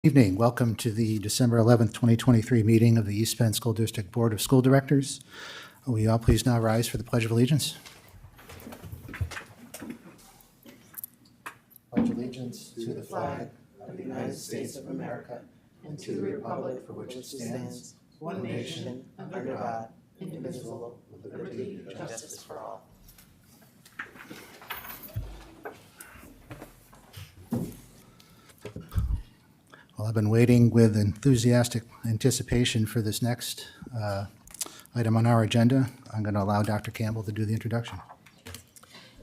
Evening. Welcome to the December 11th, 2023 meeting of the East Penn School District Board of School Directors. Will you all please now rise for the Pledge of Allegiance? Pledge allegiance to the flag of the United States of America and to the republic for which it stands, one nation, under God, indivisible, with liberty and justice for all. Well, I've been waiting with enthusiastic anticipation for this next item on our agenda. I'm going to allow Dr. Campbell to do the introduction.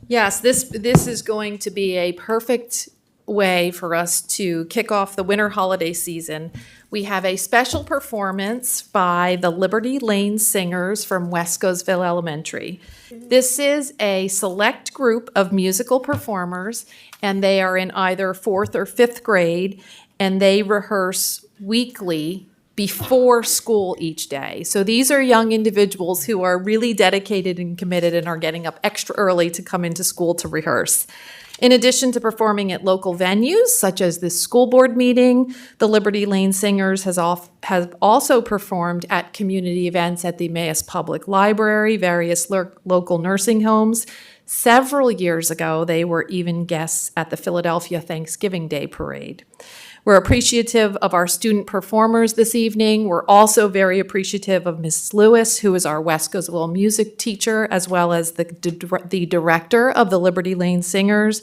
Yes, this is going to be a perfect way for us to kick off the winter holiday season. We have a special performance by the Liberty Lane Singers from Wescosville Elementary. This is a select group of musical performers, and they are in either 4th or 5th grade, and they rehearse weekly before school each day. So these are young individuals who are really dedicated and committed and are getting up extra early to come into school to rehearse. In addition to performing at local venues, such as this school board meeting, the Liberty Lane Singers have also performed at community events at the Emmaus Public Library, various local nursing homes. Several years ago, they were even guests at the Philadelphia Thanksgiving Day Parade. We're appreciative of our student performers this evening. We're also very appreciative of Mrs. Lewis, who is our Wescosville music teacher, as well as the director of the Liberty Lane Singers.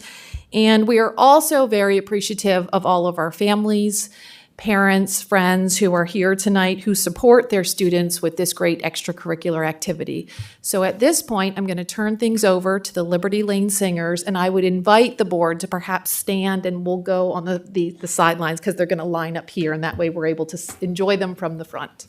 And we are also very appreciative of all of our families, parents, friends who are here tonight who support their students with this great extracurricular activity. So at this point, I'm going to turn things over to the Liberty Lane Singers, and I would invite the board to perhaps stand, and we'll go on the sidelines because they're going to line up here, and that way we're able to enjoy them from the front.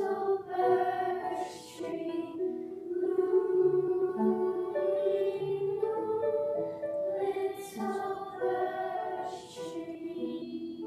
little birch tree, little birch tree.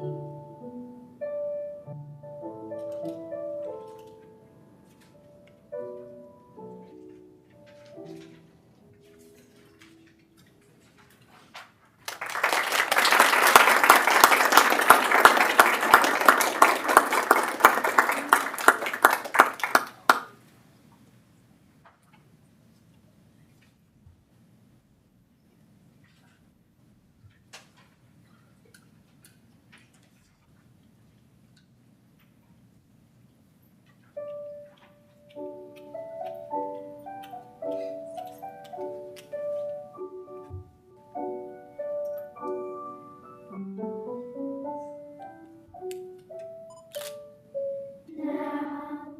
Now,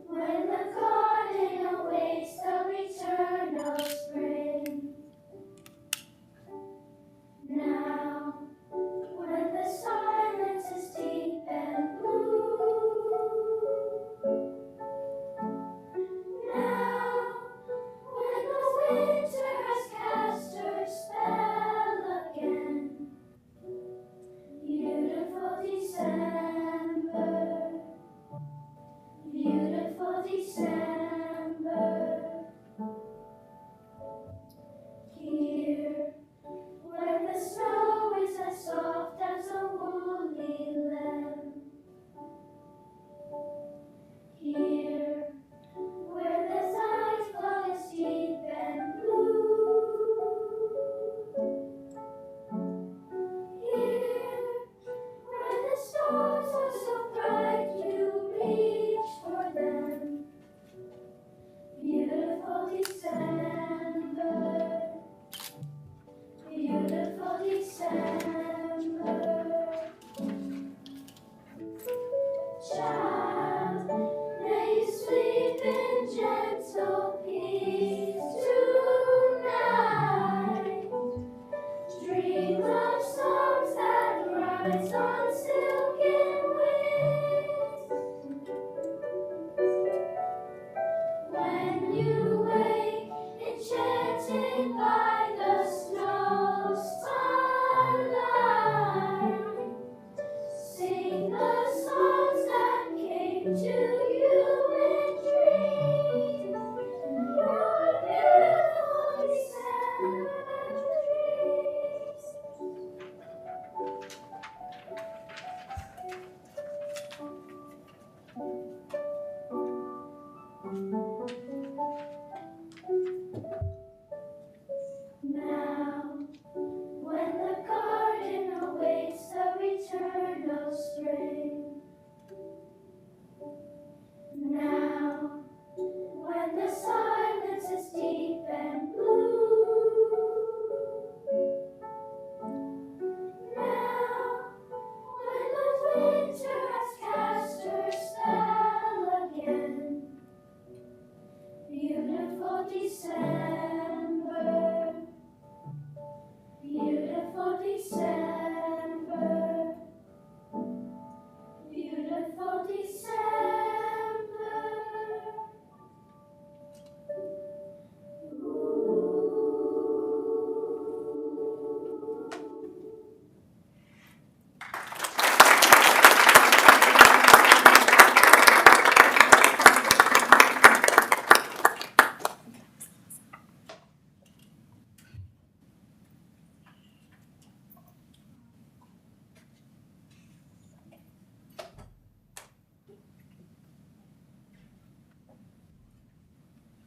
when the garden awaits the return of spring. Now, when the silence is deep and blue. Now, when the winter has cast her spell again. Beautiful December, beautiful December. Here, where the snow is as soft as a woolly lamb. Here, where the nightfall is deep and blue. Here, where the stars are so bright you reach for them. Beautiful December, beautiful December. Child, may you sleep in gentle peace tonight. Dream of songs that rise on silken wings. When you wake, enchanted by the snow starlight, sing the songs that came to you in dreams. Your beautiful December dreams. Now, when the garden awaits the return of spring. Now, when the silence is deep and blue. Now, when the winter has cast her spell again. Beautiful December, beautiful December, beautiful December.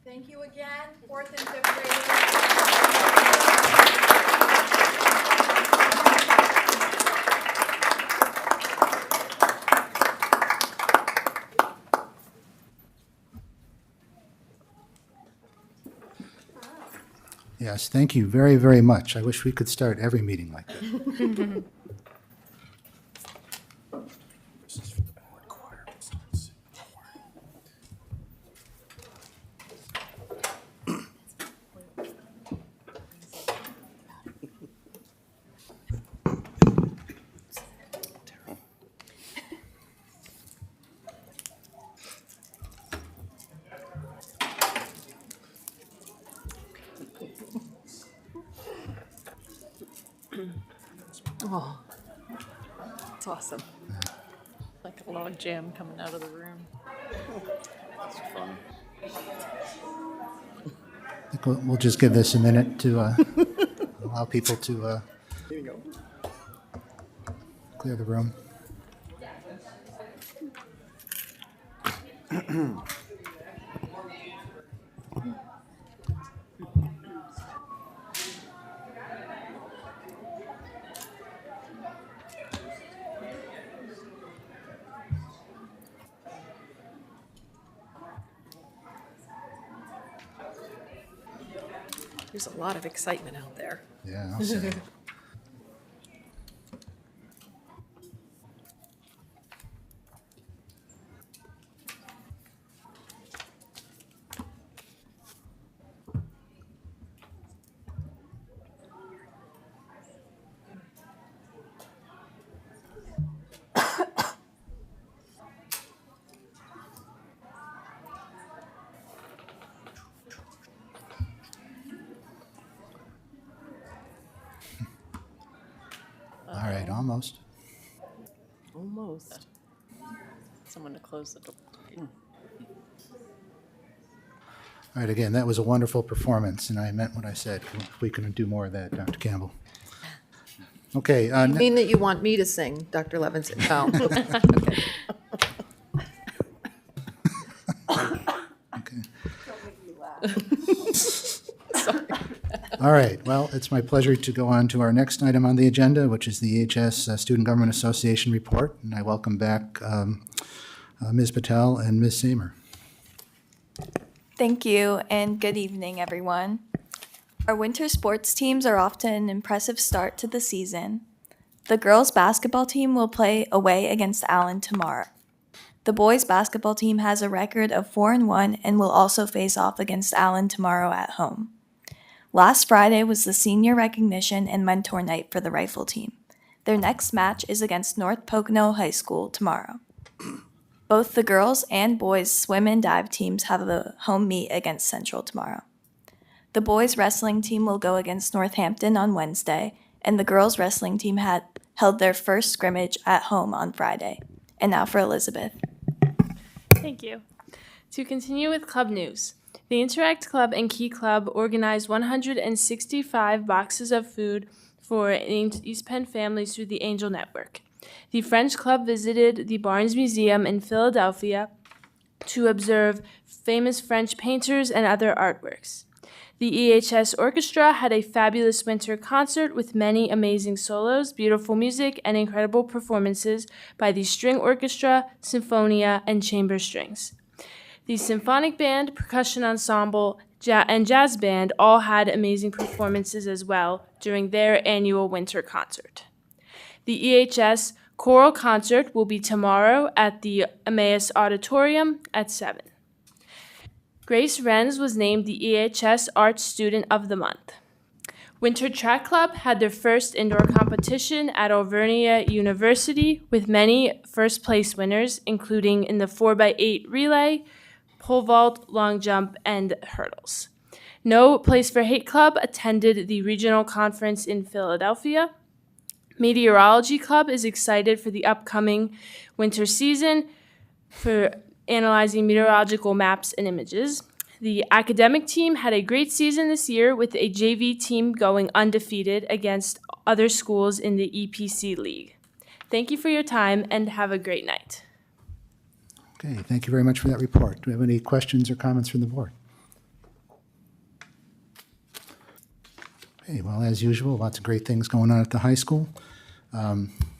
Thank you again, 4th and 5th graders. Yes, thank you very, very much. I wish we could start every meeting like that. Oh, that's awesome. Like a log jam coming out of the room. It's fun. I think we'll just give this a minute to allow people to clear the room. There's a lot of excitement out there. Yeah, I'll say. All right, almost. Almost. Someone to close the door. All right, again, that was a wonderful performance, and I meant what I said. We can do more of that, Dr. Campbell. Okay. You mean that you want me to sing, Dr. Levinson? Oh. Okay. All right, well, it's my pleasure to go on to our next item on the agenda, which is the EHS Student Government Association report, and I welcome back Ms. Patel and Ms. Samer. Thank you, and good evening, everyone. Our winter sports teams are off to an impressive start to the season. The girls' basketball team will play away against Allen tomorrow. The boys' basketball team has a record of 4-1 and will also face off against Allen tomorrow at home. Last Friday was the senior recognition and mentor night for the rifle team. Their next match is against North Pocono High School tomorrow. Both the girls' and boys' swim and dive teams have a home meet against Central tomorrow. The boys' wrestling team will go against Northampton on Wednesday, and the girls' wrestling team had held their first scrimmage at home on Friday. And now for Elizabeth. Thank you. To continue with club news, the Interact Club and Key Club organized 165 boxes of food for East Penn families through the Angel Network. The French Club visited the Barnes Museum in Philadelphia to observe famous French painters and other artworks. The EHS Orchestra had a fabulous winter concert with many amazing solos, beautiful music, and incredible performances by the String Orchestra, Sinfonia, and Chamber Strings. The Symphonic Band, Percussion Ensemble, and Jazz Band all had amazing performances as well during their annual winter concert. The EHS Choral Concert will be tomorrow at the Emmaus Auditorium at 7. Grace Renz was named the EHS Arts Student of the Month. Winter Track Club had their first indoor competition at Alvernia University with many first-place winners, including in the 4x8 relay, pole vault, long jump, and hurdles. No Place for Hate Club attended the regional conference in Philadelphia. Meteorology Club is excited for the upcoming winter season for analyzing meteorological maps and images. The academic team had a great season this year with a JV team going undefeated against other schools in the EPC League. Thank you for your time and have a great night. Okay, thank you very much for that report. Do we have any questions or comments from the board? Okay, well, as usual, lots of great things going on at the high school.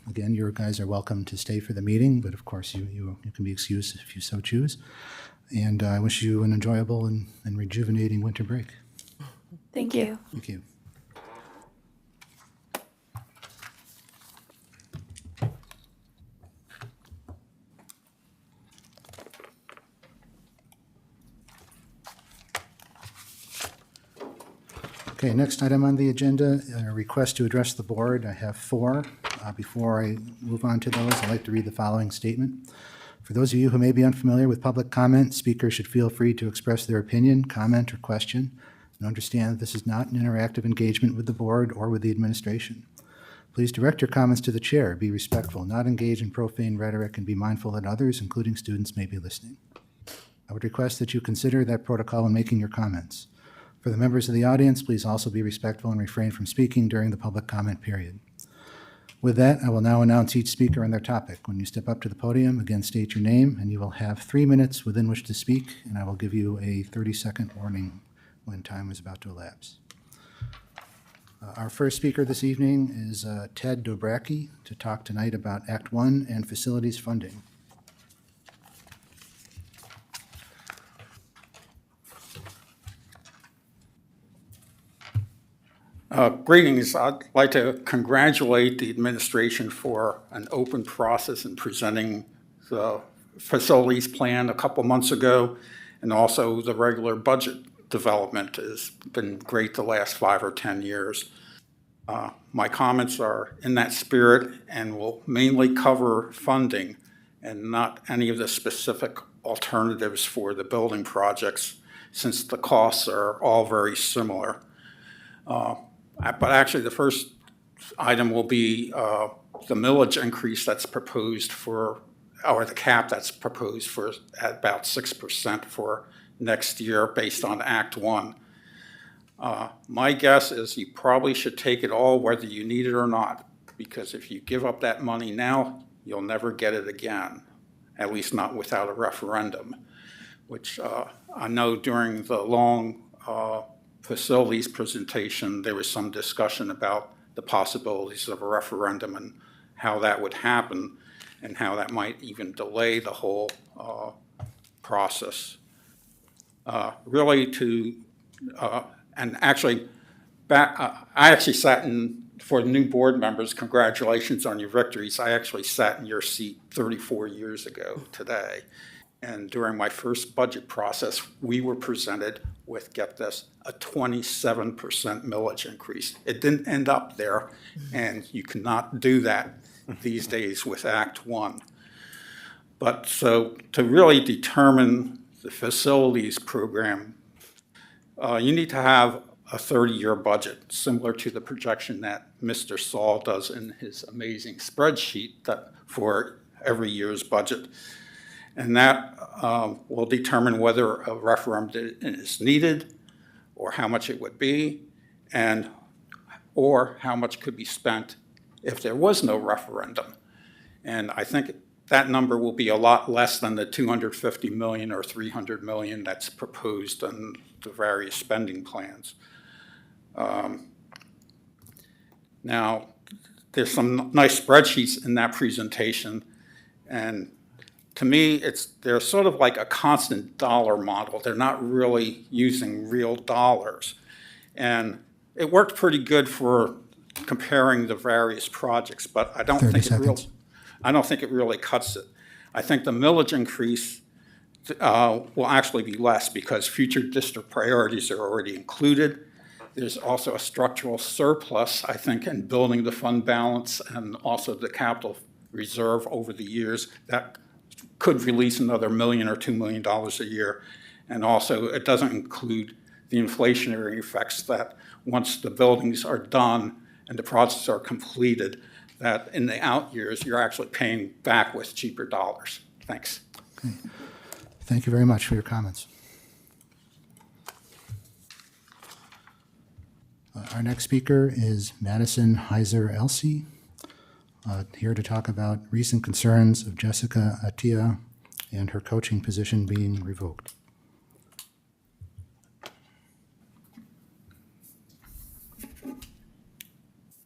Again, you guys are welcome to stay for the meeting, but of course you can be excused if you so choose. And I wish you an enjoyable and rejuvenating winter break. Thank you. Thank you. Okay, next item on the agenda, a request to address the board. I have 4. Before I move on to those, I'd like to read the following statement. For those of you who may be unfamiliar with public comment, speakers should feel free to express their opinion, comment, or question, and understand that this is not an interactive engagement with the board or with the administration. Please direct your comments to the chair. Be respectful, not engage in profane rhetoric, and be mindful that others, including students, may be listening. I would request that you consider that protocol when making your comments. For the members of the audience, please also be respectful and refrain from speaking during the public comment period. With that, I will now announce each speaker and their topic. When you step up to the podium, again state your name, and you will have 3 minutes within which to speak, and I will give you a 30-second warning when time is about to elapse. Our first speaker this evening is Ted Dobracki to talk tonight about Act 1 and facilities funding. Greetings. I'd like to congratulate the administration for an open process in presenting the facilities plan a couple months ago, and also the regular budget development has been great the last 5 or 10 years. My comments are in that spirit and will mainly cover funding and not any of the specific alternatives for the building projects, since the costs are all very similar. But actually, the first item will be the millage increase that's proposed for, or the cap that's proposed for at about 6% for next year based on Act 1. My guess is you probably should take it all whether you need it or not, because if you give up that money now, you'll never get it again, at least not without a referendum, which I know during the long facilities presentation, there was some discussion about the possibilities of a referendum and how that would happen and how that might even delay the whole process. And actually, I actually sat in, for new board members, congratulations on your victories. I actually sat in your seat 34 years ago today. And during my first budget process, we were presented with, get this, a 27% millage increase. It didn't end up there, and you cannot do that these days with Act 1. But so to really determine the facilities program, you need to have a 30-year budget, similar to the projection that Mr. Saul does in his amazing spreadsheet for every year's budget. And that will determine whether a referendum is needed, or how much it would be, or how much could be spent if there was no referendum. And I think that number will be a lot less than the $250 million or $300 million that's proposed in the various spending plans. Now, there's some nice spreadsheets in that presentation, and to me, they're sort of like a constant dollar model. They're not really using real dollars. And it worked pretty good for comparing the various projects, but I don't think it really cuts it. I think the millage increase will actually be less because future district priorities are already included. There's also a structural surplus, I think, in building the fund balance and also the capital reserve over the years that could release another $1 million or $2 million a year. And also, it doesn't include the inflationary effects that once the buildings are done and the projects are completed, that in the out years, you're actually paying back with cheaper dollars. Thanks. Okay. Thank you very much for your comments. Our next speaker is Madison Heiser Elsie, here to talk about recent concerns of Jessica Atia and her coaching position being revoked. Am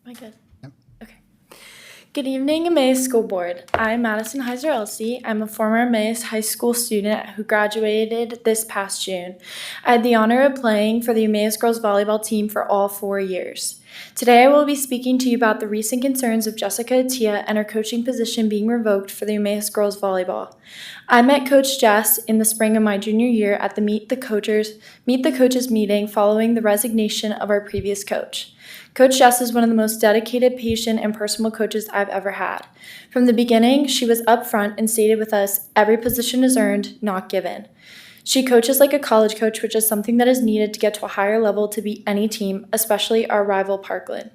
I good? Yep. Okay. Good evening, Emmaus School Board. I'm Madison Heiser Elsie. I'm a former Emmaus High School student who graduated this past June. I had the honor of playing for the Emmaus girls volleyball team for all 4 years. Today I will be speaking to you about the recent concerns of Jessica Atia and her coaching position being revoked for the Emmaus girls volleyball. I met Coach Jess in the spring of my junior year at the Meet the Coaches meeting following the resignation of our previous coach. Coach Jess is one of the most dedicated, patient, and personal coaches I've ever had. From the beginning, she was upfront and stated with us, every position is earned, not given. She coaches like a college coach, which is something that is needed to get to a higher level to beat any team, especially our rival Parkland.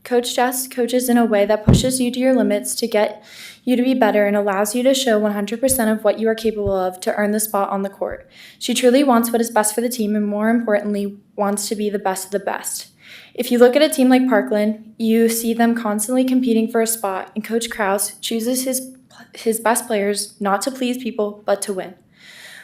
Coach Jess coaches in a way that pushes you to your limits to get you to be better and allows you to show 100% of what you are capable of to earn the spot on the court. She truly wants what is best for the team and, more importantly, wants to be the best of the best. If you look at a team like Parkland, you see them constantly competing for a spot, and Coach Krause chooses his best players not to please people but to win,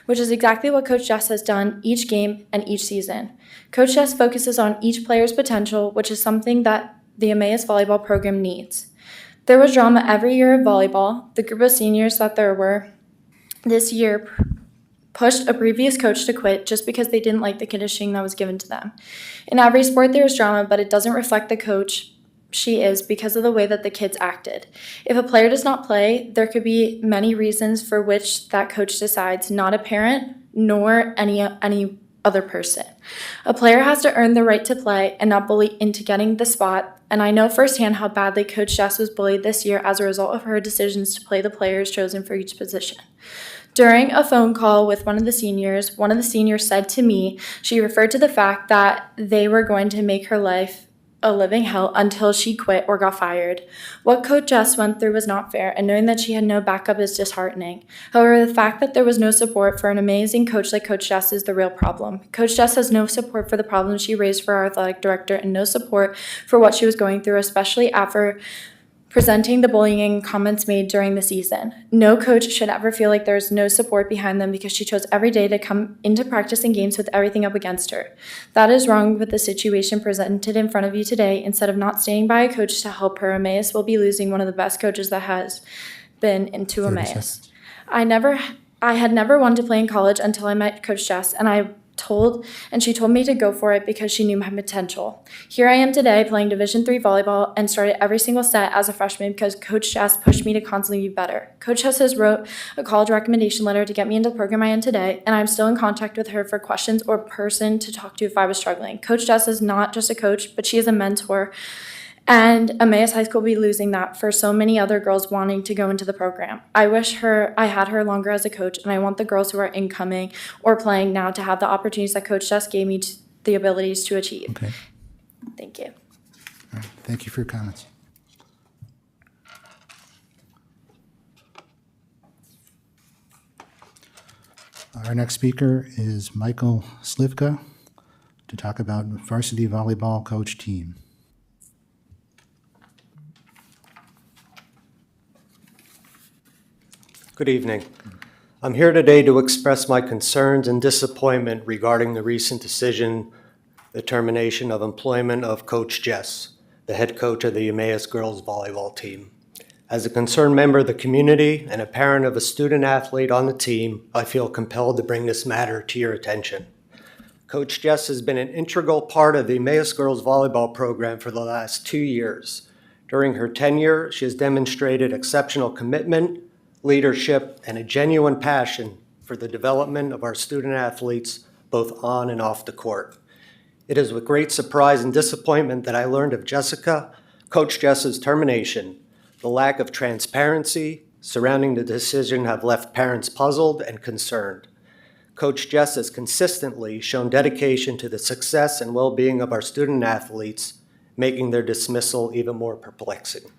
which is exactly what Coach Jess has done each game and each season. Coach Jess focuses on each player's potential, which is something that the Emmaus volleyball program needs. There was drama every year of volleyball. The group of seniors that there were this year pushed a previous coach to quit just because they didn't like the conditioning that was given to them. In every sport there is drama, but it doesn't reflect the coach she is because of the way that the kids acted. If a player does not play, there could be many reasons for which that coach decides, not a parent nor any other person. A player has to earn the right to play and not bully into getting the spot, and I know firsthand how badly Coach Jess was bullied this year as a result of her decisions to play the players chosen for each position. During a phone call with one of the seniors said to me she referred to the fact that they were going to make her life a living hell until she quit or got fired. What Coach Jess went through was not fair, and knowing that she had no backup is disheartening. However, the fact that there was no support for an amazing coach like Coach Jess is the real problem. Coach Jess has no support for the problems she raised for our athletic director and no support for what she was going through, especially after presenting the bullying and comments made during the season. No coach should ever feel like there's no support behind them because she chose every day to come into practice and games with everything up against her. That is wrong with the situation presented in front of you today. Instead of not standing by a coach to help her, Emmaus will be losing one of the best coaches that has been into Emmaus. I had never wanted to play in college until I met Coach Jess, and she told me to go for it because she knew my potential. Here I am today playing Division III volleyball and started every single set as a freshman because Coach Jess pushed me to constantly be better. Coach Jess has wrote a college recommendation letter to get me into the program I am today, and I'm still in contact with her for questions or person to talk to if I was struggling. Coach Jess is not just a coach, but she is a mentor, and Emmaus High School will be losing that for so many other girls wanting to go into the program. I wish I had her longer as a coach, and I want the girls who are incoming or playing now to have the opportunities that Coach Jess gave me the abilities to achieve. Okay. Thank you. All right. Thank you for your comments. Our next speaker is Michael Slivka to talk about varsity volleyball coach team. Good evening. I'm here today to express my concerns and disappointment regarding the recent decision, the termination of employment of Coach Jess, the head coach of the Emmaus girls volleyball team. As a concerned member of the community and a parent of a student athlete on the team, I feel compelled to bring this matter to your attention. Coach Jess has been an integral part of the Emmaus girls volleyball program for the last 2 years. During her tenure, she has demonstrated exceptional commitment, leadership, and a genuine passion for the development of our student athletes, both on and off the court. It is with great surprise and disappointment that I learned of Coach Jess's termination. The lack of transparency surrounding the decision have left parents puzzled and concerned. Coach Jess has consistently shown dedication to the success and well-being of our student athletes, making their dismissal even more perplexing.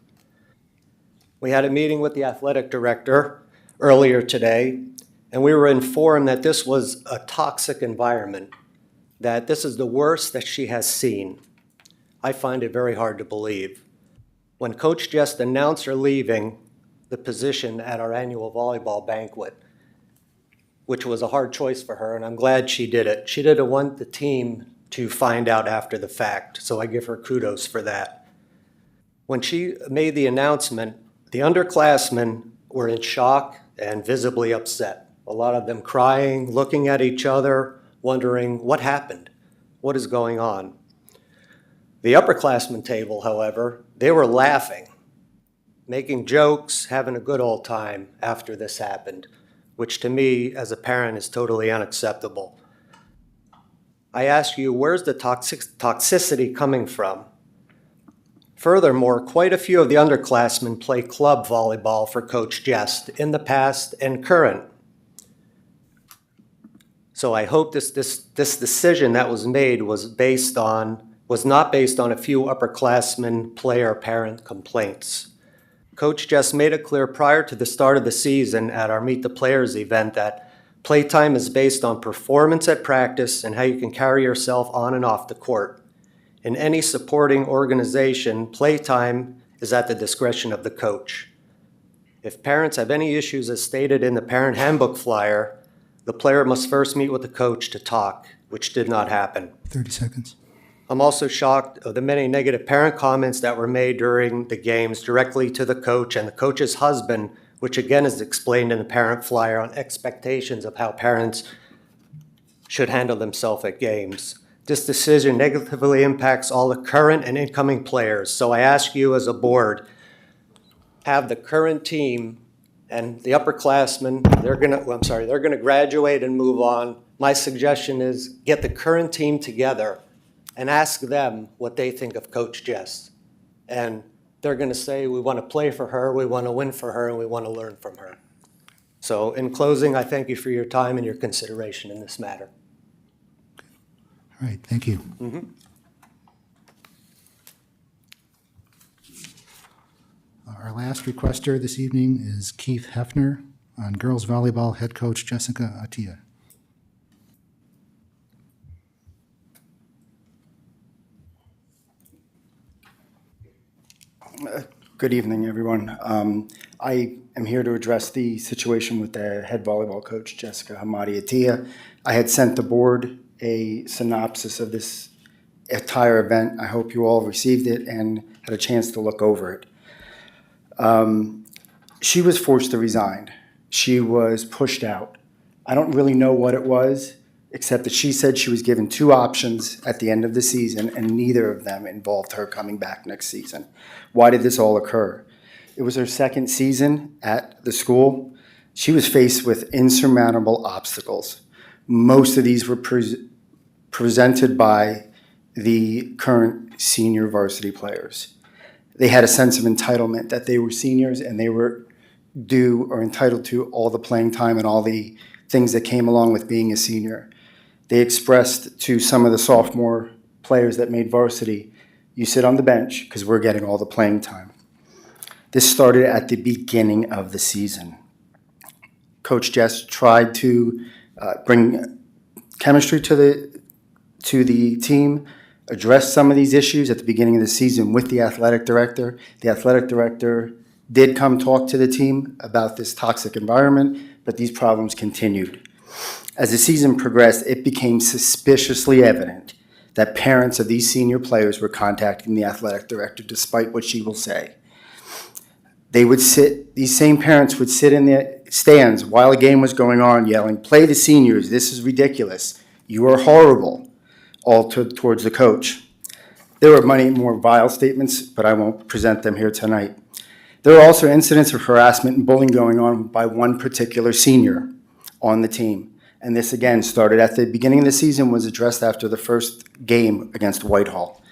We had a meeting with the athletic director earlier today, and we were informed that this was a toxic environment, that this is the worst that she has seen. I find it very hard to believe. When Coach Jess announced her leaving the position at our annual volleyball banquet, which was a hard choice for her, and I'm glad she did it. She didn't want the team to find out after the fact, so I give her kudos for that. When she made the announcement, the underclassmen were in shock and visibly upset. A lot of them crying, looking at each other, wondering what happened, what is going on. The upperclassmen table, however, they were laughing, making jokes, having a good old time after this happened, which to me as a parent is totally unacceptable. I ask you, where's the toxicity coming from? Furthermore, quite a few of the underclassmen play club volleyball for Coach Jess in the past and current. So I hope this decision that was made was based on was not based on a few upperclassmen player-parent complaints. Coach Jess made it clear prior to the start of the season at our Meet the Players event that playtime is based on performance at practice and how you can carry yourself on and off the court. In any supporting organization, playtime is at the discretion of the coach. If parents have any issues as stated in the parent handbook flyer, the player must first meet with the coach to talk, which did not happen. 30 seconds. I'm also shocked of the many negative parent comments that were made during the games directly to the coach and the coach's husband, which again is explained in the parent flyer on expectations of how parents should handle themselves at games. This decision negatively impacts all the current and incoming players. So I ask you as a board, have the current team and the upperclassmen, they're gonna graduate and move on. My suggestion is get the current team together and ask them what they think of Coach Jess. And they're gonna say, we wanna play for her, we wanna win for her, and we wanna learn from her. So in closing, I thank you for your time and your consideration in this matter. All right, thank you. Our last requester this evening is Keith Hefner on girls volleyball head coach Jessica Attia. Good evening, everyone. I am here to address the situation with the head volleyball coach, Jessica Hamadi Attia. I had sent the board a synopsis of this entire event. I hope you all received it and had a chance to look over it. She was forced to resign. She was pushed out. I don't really know what it was, except that she said she was given two options at the end of the season, and neither of them involved her coming back next season. Why did this all occur? It was her second season at the school. She was faced with insurmountable obstacles. Most of these were presented by the current senior varsity players. They had a sense of entitlement that they were seniors and they were due or entitled to all the playing time and all the things that came along with being a senior. They expressed to some of the sophomore players that made varsity, you sit on the bench because we're getting all the playing time. This started at the beginning of the season. Coach Jess tried to bring chemistry to the team, address some of these issues at the beginning of the season with the athletic director. The athletic director did come talk to the team about this toxic environment, but these problems continued. As the season progressed, it became suspiciously evident that parents of these senior players were contacting the athletic director, despite what she will say. These same parents would sit in the stands while a game was going on, yelling, "Play the seniors, this is ridiculous, you are horrible," all towards the coach. There were many more vile statements, but I won't present them here tonight. There were also incidents of harassment and bullying going on by one particular senior on the team. And this again started at the beginning of the season, was addressed after the first game against Whitehall.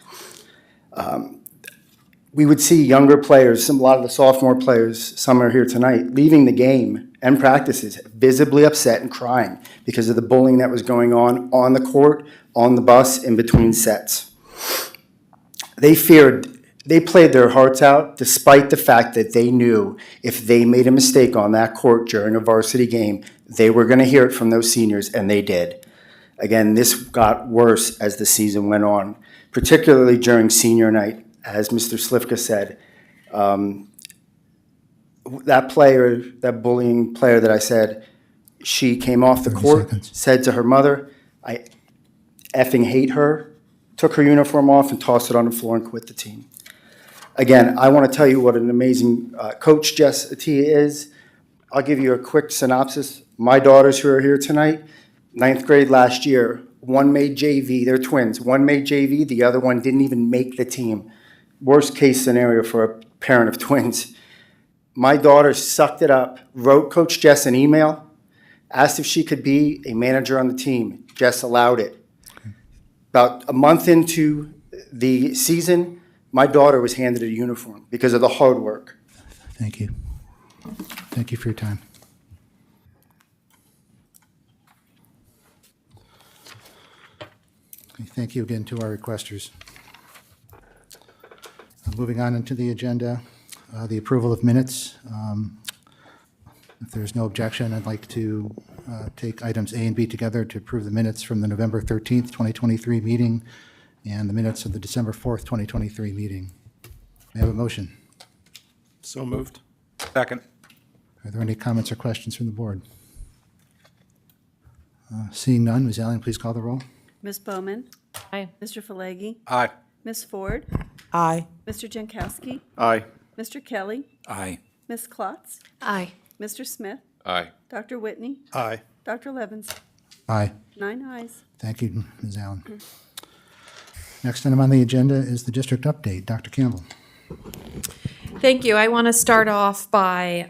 We would see younger players, a lot of the sophomore players, some are here tonight, leaving the game and practices visibly upset and crying because of the bullying that was going on the court, on the bus, in between sets. They played their hearts out despite the fact that they knew if they made a mistake on that court during a varsity game, they were going to hear it from those seniors, and they did. Again, this got worse as the season went on, particularly during senior night. As Mr. Slivka said, that bullying player that I said, she came off the court, said to her mother, "I effing hate her," took her uniform off and tossed it on the floor and quit the team. Again, I want to tell you what an amazing coach Jess Attia is. I'll give you a quick synopsis. My daughters who are here tonight, 9th grade last year, one made JV, they're twins. One made JV, the other one didn't even make the team. Worst case scenario for a parent of twins. My daughter sucked it up, wrote Coach Jess an email, asked if she could be a manager on the team. Jess allowed it. About a month into the season, my daughter was handed a uniform because of the hard work. Thank you. Thank you for your time. Okay, thank you again to our requesters. Moving on into the agenda, the approval of minutes. If there's no objection, I'd like to take items A and B together to approve the minutes from the November 13th, 2023 meeting and the minutes of the December 4th, 2023 meeting. May I have a motion? So moved. Second. Are there any comments or questions from the board? Seeing none, Ms. Allen, please call the roll. Ms. Bowman? Aye. Mr. Falegi? Aye. Ms. Ford? Aye. Mr. Jankowski? Aye. Mr. Kelly? Aye. Ms. Klotz? Aye. Mr. Smith? Aye. Dr. Whitney? Aye. Dr. Levens? Aye. 9 ayes. Thank you, Ms. Allen. Next item on the agenda is the district update. Dr. Campbell. Thank you. I want to start off by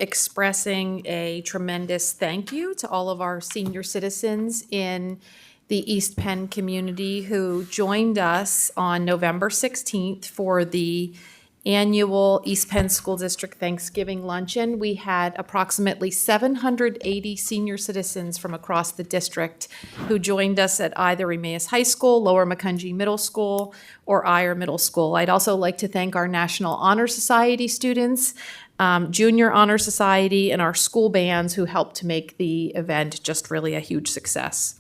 expressing a tremendous thank you to all of our senior citizens in the East Penn community who joined us on November 16th for the annual East Penn School District Thanksgiving Luncheon. We had approximately 780 senior citizens from across the district who joined us at either Emmaus High School, Lower Macungie Middle School, or Eyre Middle School. I'd also like to thank our National Honor Society students, Junior Honor Society, and our school bands who helped to make the event just really a huge success.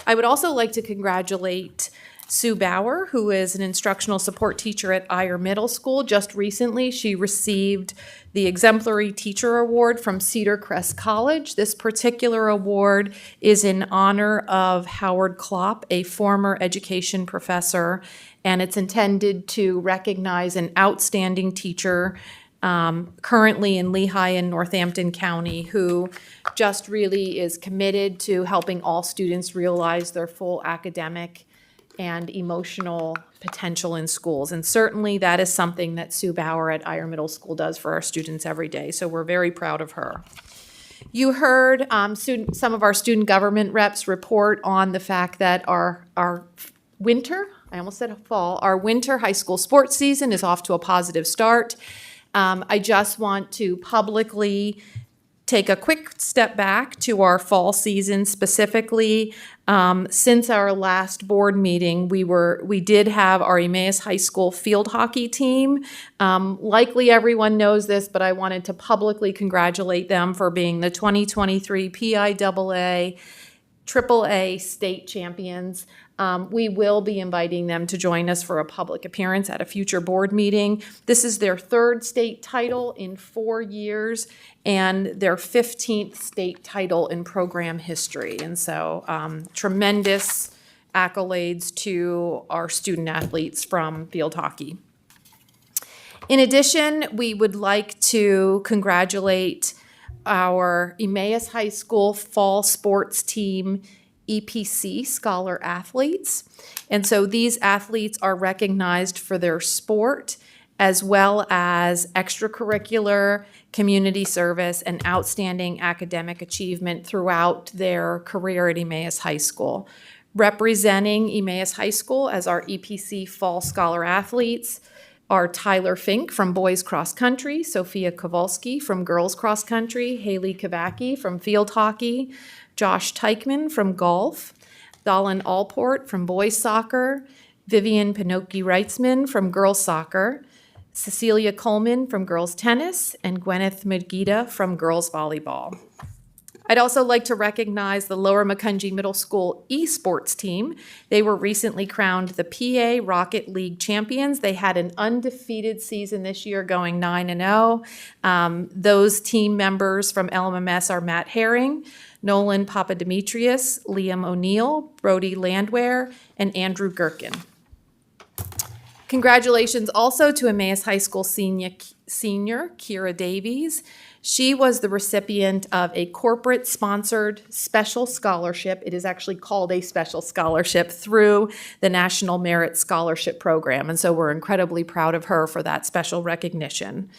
I would also like to congratulate Sue Bauer, who is an instructional support teacher at Eyre Middle School. Just recently, she received the Exemplary Teacher Award from Cedar Crest College. This particular award is in honor of Howard Klopp, a former education professor, and it's intended to recognize an outstanding teacher currently in Lehigh and Northampton County who just really is committed to helping all students realize their full academic and emotional potential in schools. And certainly that is something that Sue Bauer at Eyre Middle School does for our students every day. So we're very proud of her. You heard some of our student government reps report on the fact that our winter, I almost said fall, our winter high school sports season is off to a positive start. I just want to publicly take a quick step back to our fall season specifically. Since our last board meeting, we did have our Emmaus High School field hockey team. Likely everyone knows this, but I wanted to publicly congratulate them for being the 2023 PIAA AAA state champions. We will be inviting them to join us for a public appearance at a future board meeting. This is their third state title in 4 years and their 15th state title in program history. And so tremendous accolades to our student athletes from field hockey. In addition, we would like to congratulate our Emmaus High School fall sports team EPC scholar athletes. And so these athletes are recognized for their sport as well as extracurricular, community service, and outstanding academic achievement throughout their career at Emmaus High School. Representing Emmaus High School as our EPC fall scholar athletes are Tyler Fink from boys cross country, Sophia Kowalski from girls cross country, Haley Kavacki from field hockey, Josh Teichman from golf, Dallin Allport from boys soccer, Vivian Pinocchi-Reitzman from girls soccer, Cecilia Coleman from girls tennis, and Gwyneth Medgita from girls volleyball. I'd also like to recognize the Lower Macungie Middle School esports team. They were recently crowned the PA Rocket League champions. They had an undefeated season this year, going 9-0. Those team members from LMMS are Matt Herring, Nolan Papademetrius, Liam O'Neill, Brody Landwehr, and Andrew Gherkin. Congratulations also to Emmaus High School senior Kira Davies. She was the recipient of a corporate-sponsored special scholarship. It is actually called a special scholarship through the National Merit Scholarship Program, and so we're incredibly proud of her for that special recognition.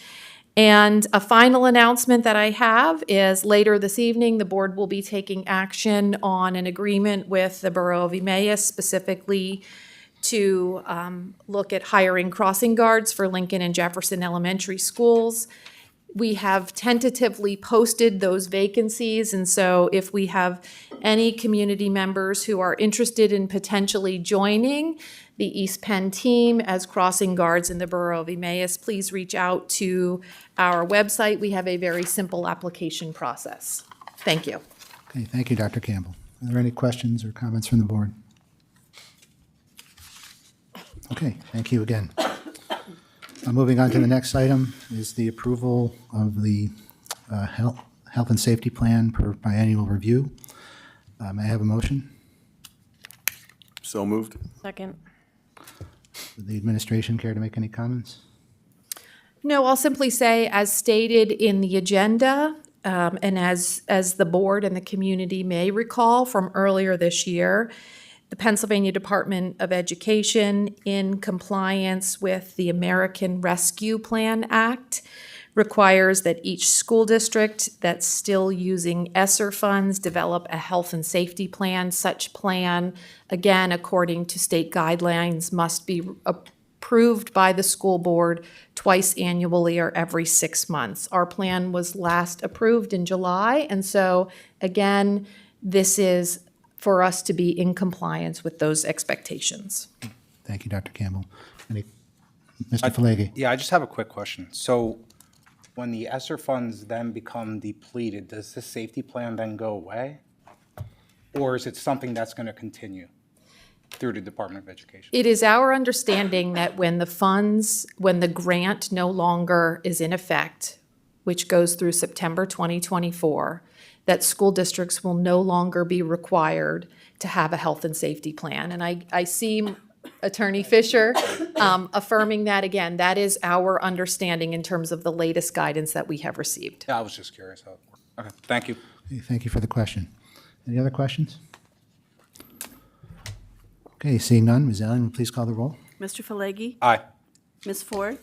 And a final announcement that I have is later this evening, the board will be taking action on an agreement with the Borough of Emmaus, specifically to look at hiring crossing guards for Lincoln and Jefferson elementary schools. we have tentatively posted those vacancies, and so if we have any community members who are interested in potentially joining the East Penn team as crossing guards in the borough of Emmaus, please reach out to our website. We have a very simple application process. Thank you. Okay, thank you, Dr. Campbell. Are there any questions or comments from the board? Okay, thank you again. Moving on to the next item is the approval of the health and safety plan per biannual review. May I have a motion? So moved. Second. Would the administration care to make any comments? No, I'll simply say, as stated in the agenda, and as the board and the community may recall from earlier this year, the Pennsylvania Department of Education, in compliance with the American Rescue Plan Act, requires that each school district that's still using ESSER funds develop a health and safety plan. Such plan, again, according to state guidelines, must be approved by the school board twice annually or every 6 months. Our plan was last approved in July, and so, again, this is for us to be in compliance with those expectations. Thank you, Dr. Campbell. Mr. Falegi? Yeah, I just have a quick question. So when the ESSER funds then become depleted, does this safety plan then go away? Or is it something that's going to continue through the Department of Education? It is our understanding that when the grant no longer is in effect, which goes through September 2024, that school districts will no longer be required to have a health and safety plan. And I see Attorney Fisher affirming that again. That is our understanding in terms of the latest guidance that we have received. Yeah, I was just curious how it worked. Okay, thank you. Okay, thank you for the question. Any other questions? Okay, seeing none, Ms. Allen, please call the roll. Mr. Falegi? Aye. Ms. Ford?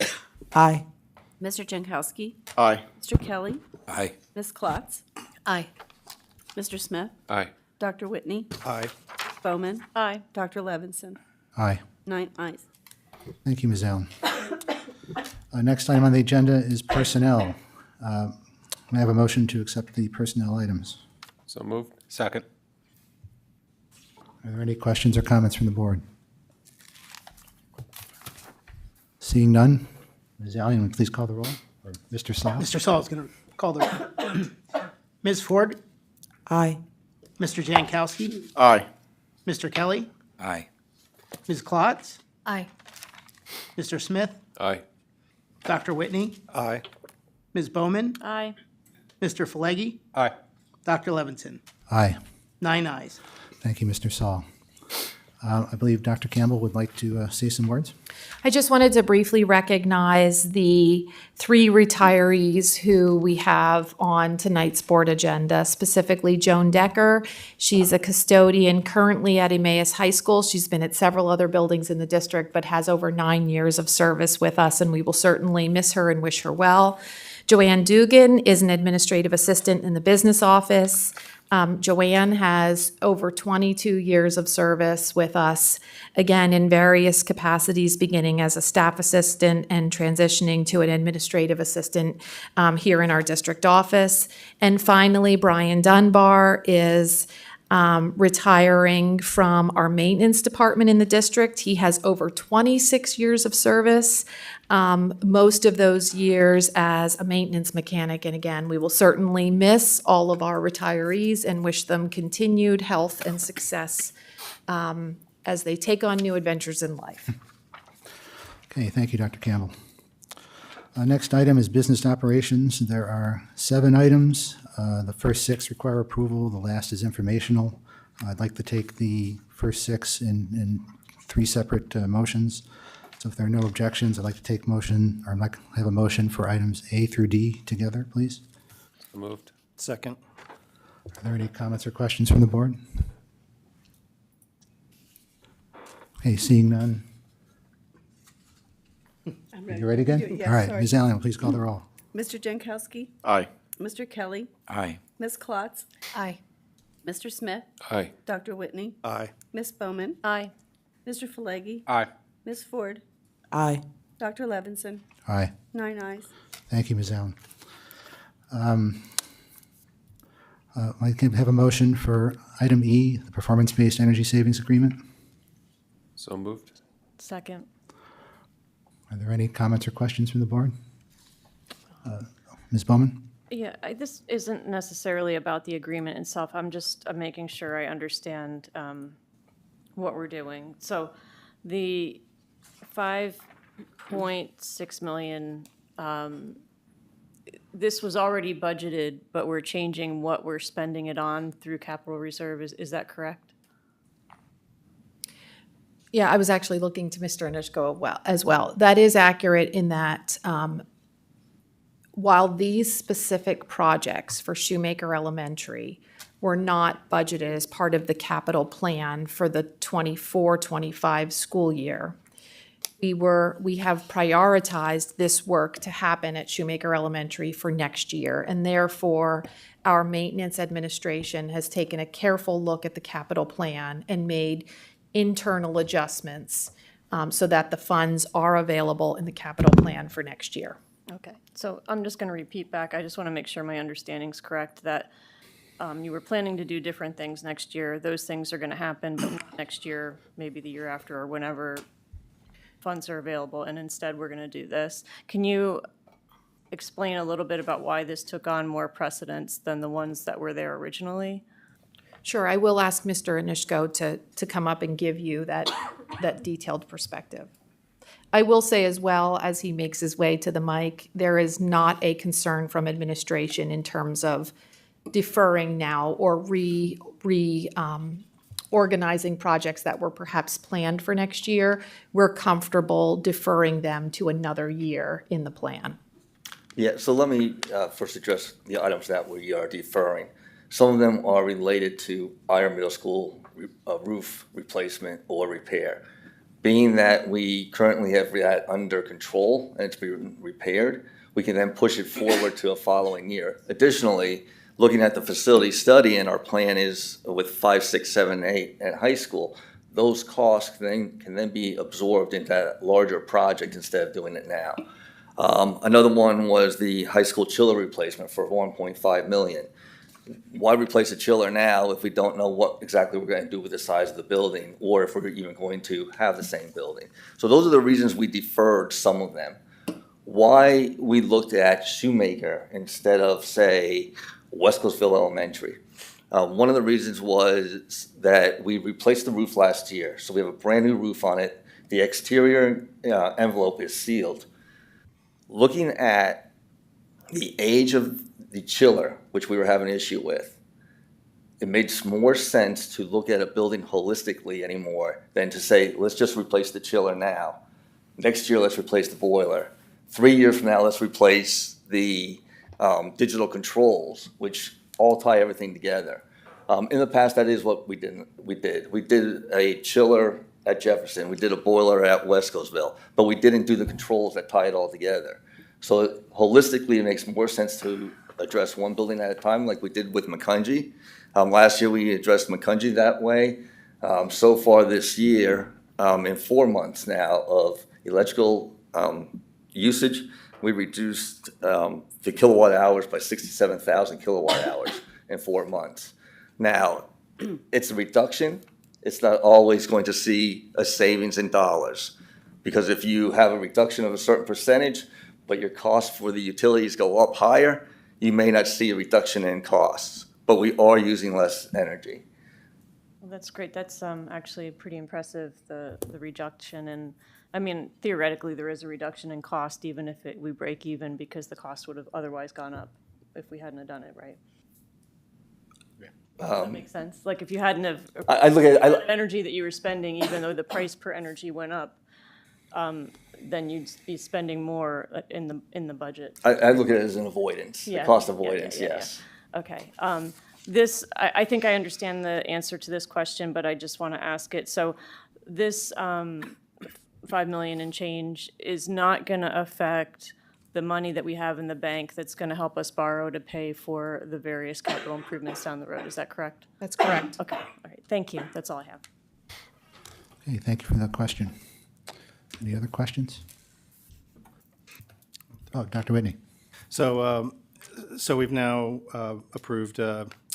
Aye. Mr. Jankowski? Aye. Mr. Kelly? Aye. Ms. Klotz? Aye. Mr. Smith? Aye. Dr. Whitney? Aye. Bowman? Aye. Dr. Levinson? Aye. 9 ayes. Thank you, Ms. Allen. Next item on the agenda is personnel. May I have a motion to accept the personnel items? So moved. Second. Are there any questions or comments from the board? Seeing none, Ms. Allen, please call the roll. Or Mr. Saul? Mr. Saul is going to call the Ms. Ford? Aye. Mr. Jankowski? Aye. Mr. Kelly? Aye. Ms. Klotz? Aye. Mr. Smith? Aye. Dr. Whitney? Aye. Ms. Bowman? Aye. Mr. Falegi? Aye. Dr. Levinson? Aye. 9 ayes. Thank you, Mr. Saul. I believe Dr. Campbell would like to say some words. I just wanted to briefly recognize the 3 retirees who we have on tonight's board agenda, specifically Joan Decker. She's a custodian currently at Emmaus High School. She's been at several other buildings in the district, but has over 9 years of service with us, and we will certainly miss her and wish her well. Joanne Dugan is an administrative assistant in the business office. Joanne has over 22 years of service with us, again, in various capacities, beginning as a staff assistant and transitioning to an administrative assistant here in our district office. And finally, Brian Dunbar is retiring from our maintenance department in the district. He has over 26 years of service, most of those years as a maintenance mechanic. And again, we will certainly miss all of our retirees and wish them continued health and success as they take on new adventures in life. Okay, thank you, Dr. Campbell. Next item is business operations. There are 7 items. The first 6 require approval. The last is informational. I'd like to take the first 6 in 3 separate motions. So if there are no objections, I'd like to take motion, or I'd like to have a motion for items A through D together, please. So moved. Second. Are there any comments or questions from the board? Okay, seeing none. I'm ready. You ready again? Yeah, All right, sorry. Ms. Allen, please call the roll. Mr. Jankowski? Aye. Mr. Kelly? Aye. Ms. Klotz? Aye. Mr. Smith? Aye. Dr. Whitney? Aye. Ms. Bowman? Aye. Mr. Falegi? Aye. Ms. Ford? Aye. Dr. Levinson? Aye. 9 ayes. Thank you, Ms. Allen. I can have a motion for item E, the performance-based energy savings agreement. So moved. Second. Are there any comments or questions from the board? Ms. Bowman? Yeah, this isn't necessarily about the agreement itself. I'm making sure I understand what we're doing. So the 5.6 million, this was already budgeted, but we're changing what we're spending it on through capital reserve. Is that correct? Yeah, I was actually looking to Mr. Anishko as well. That is accurate in that while these specific projects for Shoemaker Elementary were not budgeted as part of the capital plan for the 24-25 school year, we have prioritized this work to happen at Shoemaker Elementary for next year, and therefore our maintenance administration has taken a careful look at the capital plan and made internal adjustments so that the funds are available in the capital plan for next year. Okay, so I'm just going to repeat back. I just want to make sure my understanding's correct, that you were planning to do different things next year. Those things are going to happen, but not next year, maybe the year after, or whenever funds are available, and instead we're going to do this. Can you explain a little bit about why this took on more precedence than the ones that were there originally? Sure, I will ask Mr. Anishko to come up and give you that detailed perspective. I will say as well, as he makes his way to the mic, there is not a concern from administration in terms of deferring now or organizing projects that were perhaps planned for next year. We're comfortable deferring them to another year in the plan. Yeah, so let me first address the items that we are deferring. Some of them are related to Iron Middle School roof replacement or repair. Being that we currently have that under control and it's being repaired, we can then push it forward to a following year. Additionally, looking at the facility study, and our plan is with 5, 6, 7, 8 at high school, those costs can then be absorbed into that larger project instead of doing it now. Another one was the high school chiller replacement for $1.5 million. Why replace a chiller now if we don't know what exactly we're going to do with the size of the building, or if we're even going to have the same building? So those are the reasons we deferred some of them. Why we looked at Shoemaker instead of, say, West Coastville Elementary. One of the reasons was that we replaced the roof last year, so we have a brand new roof on it. The exterior envelope is sealed. Looking at the age of the chiller, which we were having an issue with, it made more sense to look at a building holistically anymore than to say, let's just replace the chiller now. Next year, let's replace the boiler. 3 years from now, let's replace the digital controls, which all tie everything together. In the past, that is what we did. We did a chiller at Jefferson. We did a boiler at West Coastville, but we didn't do the controls that tie it all together. So holistically, it makes more sense to address one building at a time, like we did with McCungy. Last year, we addressed McCungy that way. So far this year, in 4 months now of electrical usage, we reduced the kilowatt hours by 67,000 kilowatt hours in 4 months. Now, it's a reduction. It's not always going to see a savings in dollars, because if you have a reduction of a certain percentage, but your costs for the utilities go up higher, you may not see a reduction in costs, but we are using less energy. Well, that's great. That's actually pretty impressive, the reduction. And I mean, theoretically, there is a reduction in cost, even if we break even, because the cost would have otherwise gone up if we hadn't have done it, right? Does that make sense? Like if you hadn't have I look at energy that you were spending, even though the price per energy went up, then you'd be spending more in the budget. I look at it as an avoidance, the cost avoidance, yes. Yeah. Okay. I think I understand the answer to this question, but I just want to ask it. So this $5 million and change is not going to affect the money that we have in the bank that's going to help us borrow to pay for the various capital improvements down the road. Is that correct? That's correct. Okay. All right. Thank you. That's all I have. Okay, thank you for that question. Any other questions? Oh, Dr. Whitney. So So we've now approved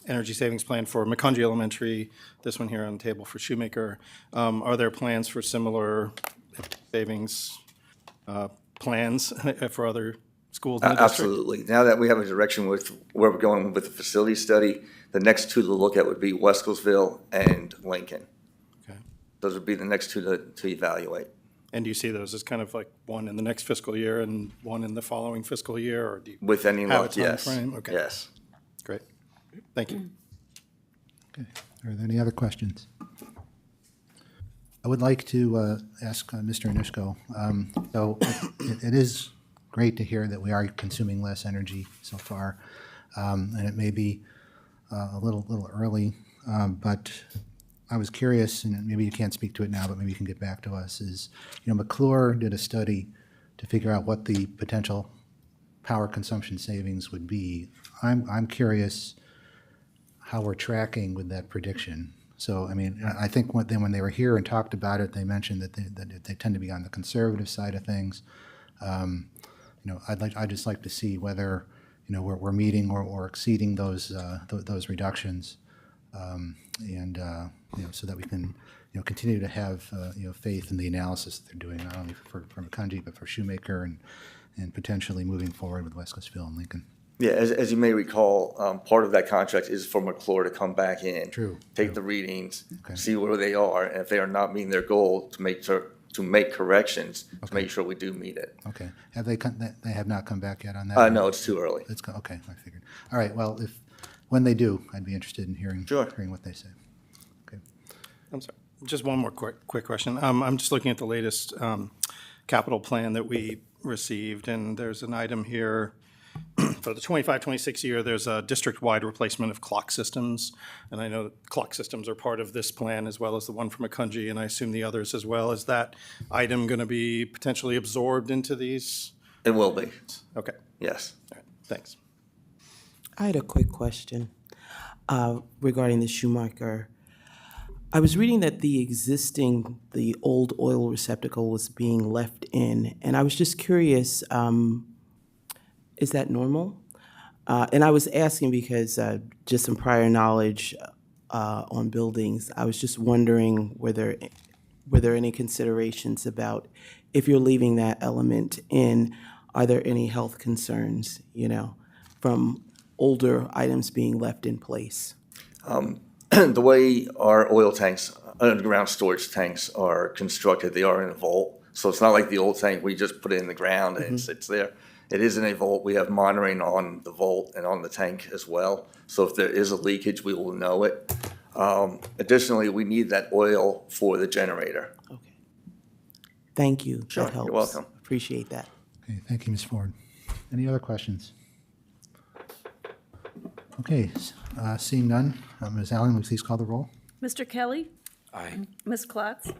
energy savings plan for McCungy Elementary, this one here on the table for Shoemaker. Are there plans for similar savings plans for other schools in the district? Absolutely. Now that we have a direction with where we're going with the facility study, the next two to look at would be Wescosville and Lincoln. Okay. Those would be the next two to evaluate. And do you see those as kind of like one in the next fiscal year and one in the following fiscal year, or do you With any have a luck, yes. timeframe? Okay. Yes. Great. Thank you. Okay. Are there any other questions? I would like to ask Mr. Anishko. So it is great to hear that we are consuming less energy so far, and it may be a little early, but I was curious, and maybe you can't speak to it now, but maybe you can get back to us, is, McClure did a study to figure out what the potential power consumption savings would be. I'm curious how we're tracking with that prediction. So, I mean, I think when they were here and talked about it, they mentioned that they tend to be on the conservative side of things. I'd just like to see whether, we're meeting or exceeding those reductions. So that we can, continue to have, faith in the analysis that they're doing, not only for McCungy, but for Shoemaker and potentially moving forward with Wescosville and Lincoln. Yeah, as you may recall, part of that contract is for McClure to come back in, take the readings, see where they are, and if they are not meeting their goal, to make corrections to make sure we do meet it. Okay. Have they have not come back yet on that? No, it's too early. Okay, I figured. All right. Well, when they do, I'd be interested in hearing what they say. Okay. I'm sorry. Just one more quick question. I'm just looking at the latest capital plan that we received, and there's an item here for the 25-26 year. There's a district-wide replacement of clock systems, and I know that clock systems are part of this plan as well as the one from McCungy, and I assume the others as well. Is that item going to be potentially absorbed into these? It will be. Okay. Yes. All right. Thanks. I had a quick question regarding the Shoemaker. I was reading that the old oil receptacle was being left in, and I was just curious, is that normal? And I was asking because just some prior knowledge on buildings, I was just wondering were there any considerations about if you're leaving that element in, are there any health concerns, from older items being left in place? The way our oil tanks, underground storage tanks are constructed, they are in a vault. So it's not like the old tank, we just put it in the ground and it sits there. It is in a vault. We have monitoring on the vault and on the tank as well. So if there is a leakage, we will know it. Additionally, we need that oil for the generator. Okay. Thank you. Sure, that helps. you're welcome. Appreciate that. Okay, thank you, Ms. Ford. Any other questions? Okay, seeing none, Ms. Allen, will you please call the roll? Mr. Kelly? Aye. Ms. Klotz?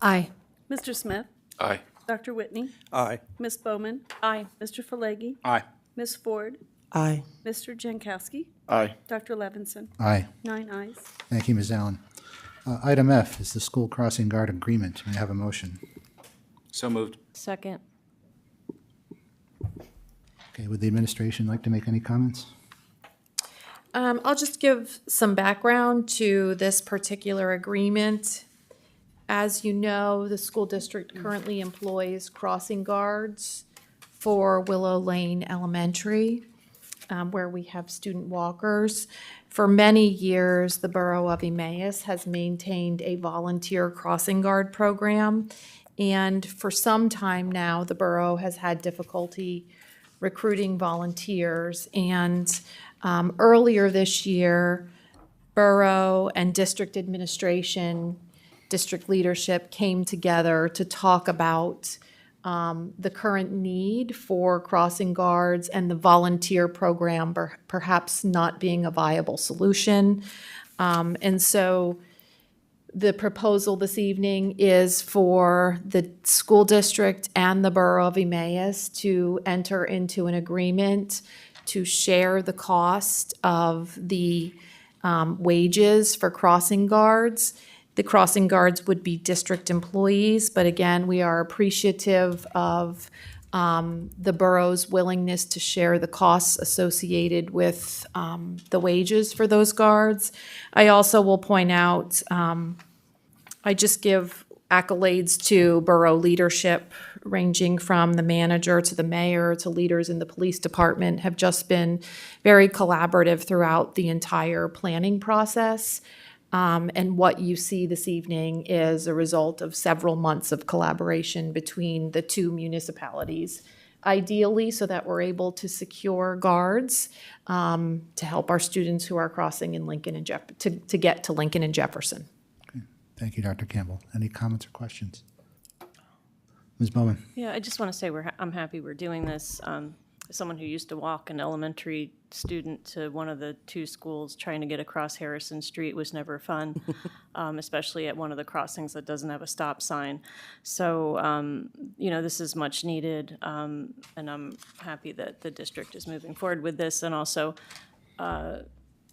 Aye. Mr. Smith? Aye. Dr. Whitney? Aye. Ms. Bowman? Aye. Mr. Falegi? Aye. Ms. Ford? Aye. Mr. Jankowski? Aye. Dr. Levinson? Aye. 9 ayes. Thank you, Ms. Allen. Item F is the school crossing guard agreement. May I have a motion? So moved. Second. Okay, would the administration like to make any comments? I'll just give some background to this particular agreement. As you know, the school district currently employs crossing guards for Willow Lane Elementary, where we have student walkers. For many years, the Borough of Emmaus has maintained a volunteer crossing guard program. And for some time now, the borough has had difficulty recruiting volunteers. And earlier this year, borough and district administration, district leadership came together to talk about the current need for crossing guards and the volunteer program perhaps not being a viable solution. And so the proposal this evening is for the school district and the Borough of Emmaus to enter into an agreement to share the cost of the wages for crossing guards. The crossing guards would be district employees, but again, we are appreciative of the borough's willingness to share the costs associated with the wages for those guards. I also will point out, I just give accolades to borough leadership, ranging from the manager to the mayor to leaders in the police department, have just been very collaborative throughout the entire planning process. And what you see this evening is a result of several months of collaboration between the two municipalities, ideally so that we're able to secure guards to help our students who are crossing in Lincoln and to get to Lincoln and Jefferson. Thank you, Dr. Campbell. Any comments or questions? Ms. Bowman? Yeah, I just want to say I'm happy we're doing this. As someone who used to walk, an elementary student to one of the two schools, trying to get across Harrison Street was never fun, especially at one of the crossings that doesn't have a stop sign. So, this is much needed, and I'm happy that the district is moving forward with this, and also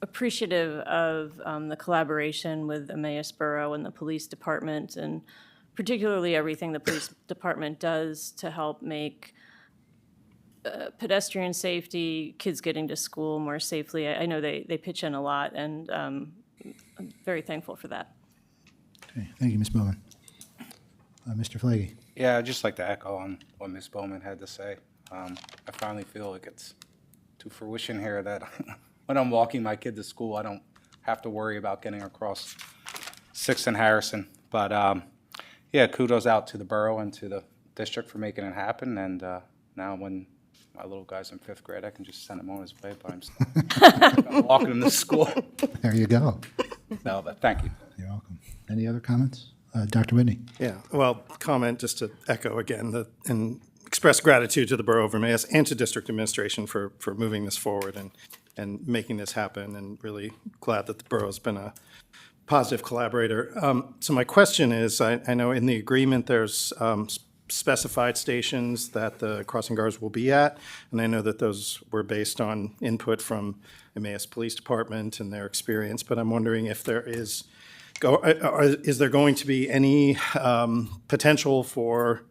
appreciative of the collaboration with Emmaus Borough and the police department, and particularly everything the police department does to help make pedestrian safety, kids getting to school more safely. I know they pitch in a lot, and I'm very thankful for that. Okay, thank you, Ms. Bowman. Mr. Flaggy? Yeah, I'd just like to echo on what Ms. Bowman had to say. I finally feel like it's to fruition here that when I'm walking my kid to school, I don't have to worry about getting across 6th and Harrison. But yeah, kudos out to the borough and to the district for making it happen. And now when my little guy's in 5th grade, I can just send him on his way by himself. I'm walking him to school. There you go. No, but thank you. You're welcome. Any other comments? Dr. Whitney? Yeah, well, comment just to echo again and express gratitude to the Borough of Emmaus and to district administration for moving this forward and making this happen, and really glad that the borough's been a positive collaborator. So my question is, I know in the agreement there's specified stations that the crossing guards will be at, and I know that those were based on input from Emmaus Police Department and their experience, but I'm wondering if there is there going to be any potential for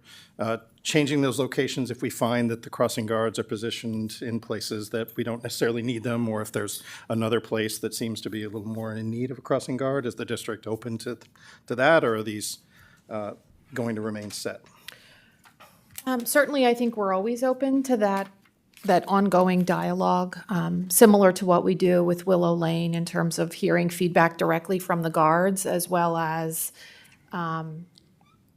changing those locations if we find that the crossing guards are positioned in places that we don't necessarily need them, or if there's another place that seems to be a little more in need of a crossing guard? Is the district open to that, or are these going to remain set? Certainly, I think we're always open to that ongoing dialogue, similar to what we do with Willow Lane in terms of hearing feedback directly from the guards, as well as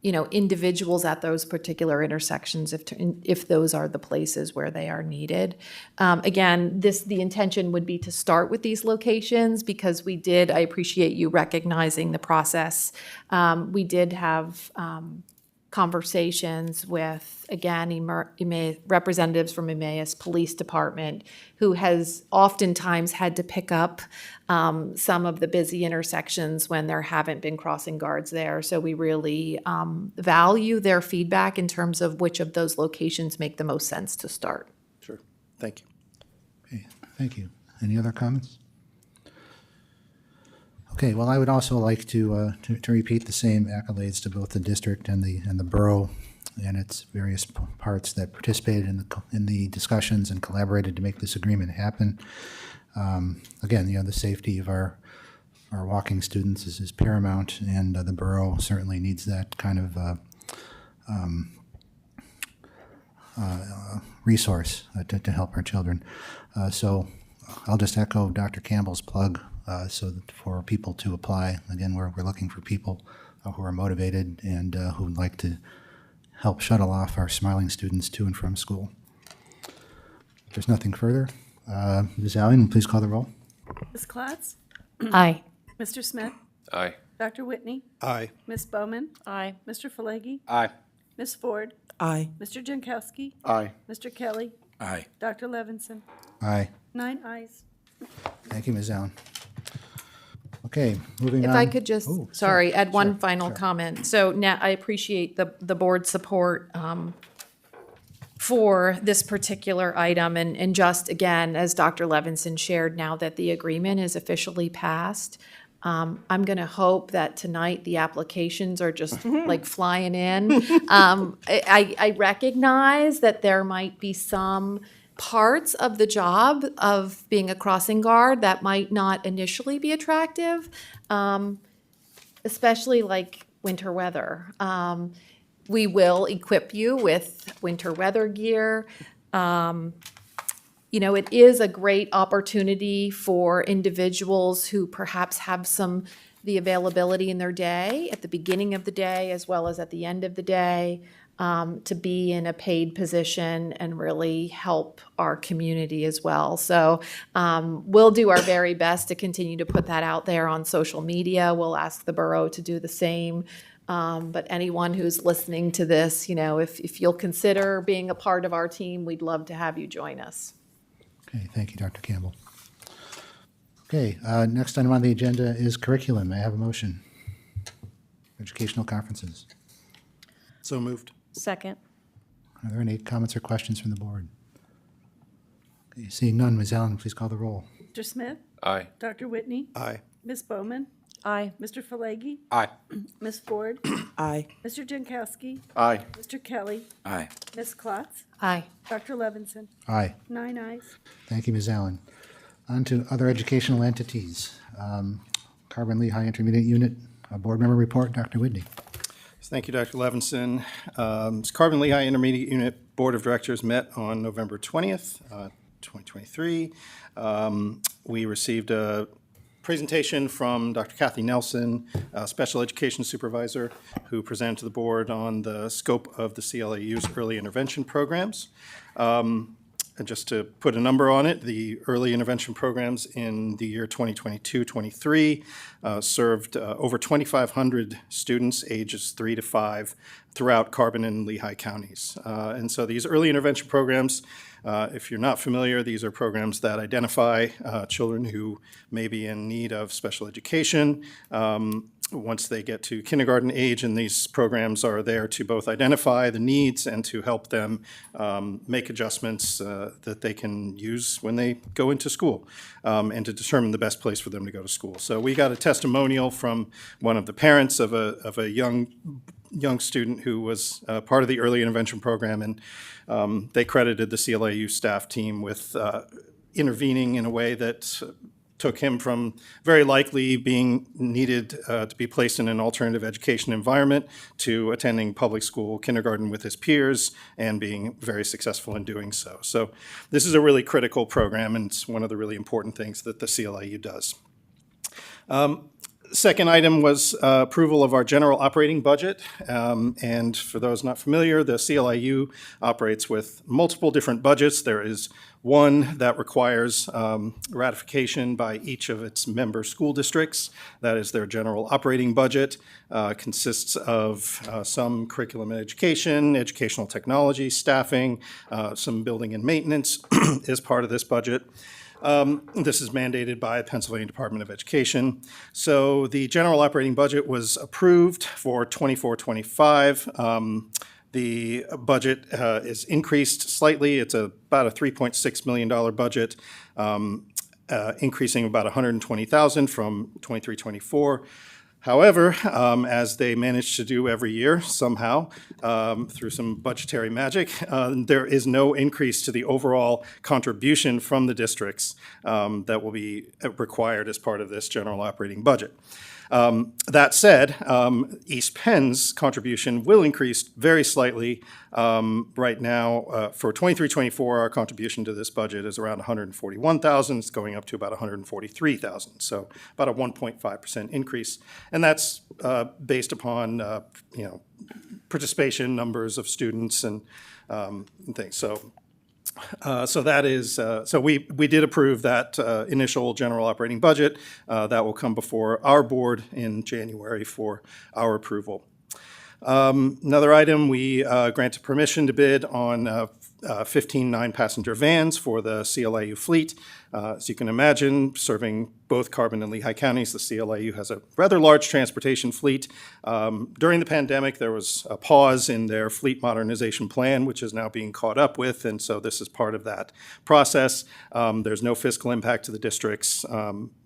individuals at those particular intersections if those are the places where they are needed. Again, the intention would be to start with these locations because I appreciate you recognizing the process. We did have conversations with, again, representatives from Emmaus Police Department, who has oftentimes had to pick up some of the busy intersections when there haven't been crossing guards there. So we really value their feedback in terms of which of those locations make the most sense to start. Sure. Thank you. Okay, thank you. Any other comments? Okay, well, I would also like to repeat the same accolades to both the district and the borough and its various parts that participated in the discussions and collaborated to make this agreement happen. Again, the safety of our walking students is paramount, and the borough certainly needs that kind of resource to help our children. So I'll just echo Dr. Campbell's plug. So that for people to apply, again, we're looking for people who are motivated and who would like to help shuttle off our smiling students to and from school. If there's nothing further, Ms. Allen, please call the roll. Ms. Klotz? Aye. Mr. Smith? Aye. Dr. Whitney? Aye. Ms. Bowman? Aye. Mr. Falegi? Aye. Ms. Ford? Aye. Mr. Jankowski? Aye. Mr. Kelly? Aye. Dr. Levinson? Aye. 9 ayes. Thank you, Ms. Allen. Okay, moving If on. I could just, add one final sure. comment. So now I appreciate the board's support for this particular item. And just, again, as Dr. Levinson shared, now that the agreement is officially passed, I'm going to hope that tonight the applications are just like flying in. I recognize that there might be some parts of the job of being a crossing guard that might not initially be attractive, especially like winter weather. We will equip you with winter weather gear. You know, it is a great opportunity for individuals who perhaps have the availability in their day at the beginning of the day as well as at the end of the day, to be in a paid position and really help our community as well. So we'll do our very best to continue to put that out there on social media. We'll ask the borough to do the same. But anyone who's listening to this, you know, if you'll consider being a part of our team, we'd love to have you join us. Okay, thank you, Dr. Campbell. Okay, next item on the agenda is curriculum. May I have a motion? Educational conferences. So moved. Second. Are there any comments or questions from the board? Okay, seeing none, Ms. Allen, please call the roll. Mr. Smith? Aye. Dr. Whitney? Aye. Ms. Bowman? Aye. Mr. Falegi? Aye. Ms. Ford? Aye. Mr. Jankowski? Aye. Mr. Kelly? Aye. Ms. Klotz? Aye. Dr. Levinson? Aye. 9 ayes. Thank you, Ms. Allen. On to other educational entities. Carbon Lehigh Intermediate Unit, a board member report, Dr. Whitney. Thank you, Dr. Levinson. Carbon Lehigh Intermediate Unit Board of Directors met on November 20th, 2023. We received a presentation from Dr. Kathy Nelson, Special Education Supervisor, who presented to the board on the scope of the CLAU's early intervention programs. And just to put a number on it, the early intervention programs in the year 2022-23 served over 2,500 students ages 3 to 5 throughout Carbon and Lehigh counties. And so these early intervention programs, if you're not familiar, these are programs that identify children who may be in need of special education once they get to kindergarten age, and these programs are there to both identify the needs and to help them make adjustments that they can use when they go into school, and to determine the best place for them to go to school. So we got a testimonial from one of the parents of a young student who was part of the early intervention program, and they credited the CLAU staff team with intervening in a way that took him from very likely being needed to be placed in an alternative education environment to attending public school kindergarten with his peers and being very successful in doing so. So this is a really critical program, and it's one of the really important things that the CLAU does. Second item was approval of our general operating budget. And for those not familiar, the CLIU operates with multiple different budgets. There is one that requires ratification by each of its member school districts. That is their general operating budget. Consists of some curriculum and education, educational technology, staffing, some building and maintenance is part of this budget. This is mandated by the Pennsylvania Department of Education. So the general operating budget was approved for 24-25. The budget is increased slightly. It's about a $3.6 million budget, increasing about $120,000 from 23-24. However, as they manage to do every year somehow, through some budgetary magic, there is no increase to the overall contribution from the districts that will be required as part of this general operating budget. That said, East Penn's contribution will increase very slightly. Right now, for 23-24, our contribution to this budget is around $141,000. It's going up to about $143,000, so about a 1.5% increase. And that's based upon participation numbers of students and things. So that is so we did approve that initial general operating budget. That will come before our board in January for our approval. Another item, we granted permission to bid on 15 9-passenger vans for the CLIU fleet. As you can imagine, serving both Carbon and Lehigh counties, the CLIU has a rather large transportation fleet. During the pandemic, there was a pause in their fleet modernization plan, which is now being caught up with, and so this is part of that process. There's no fiscal impact to the districts.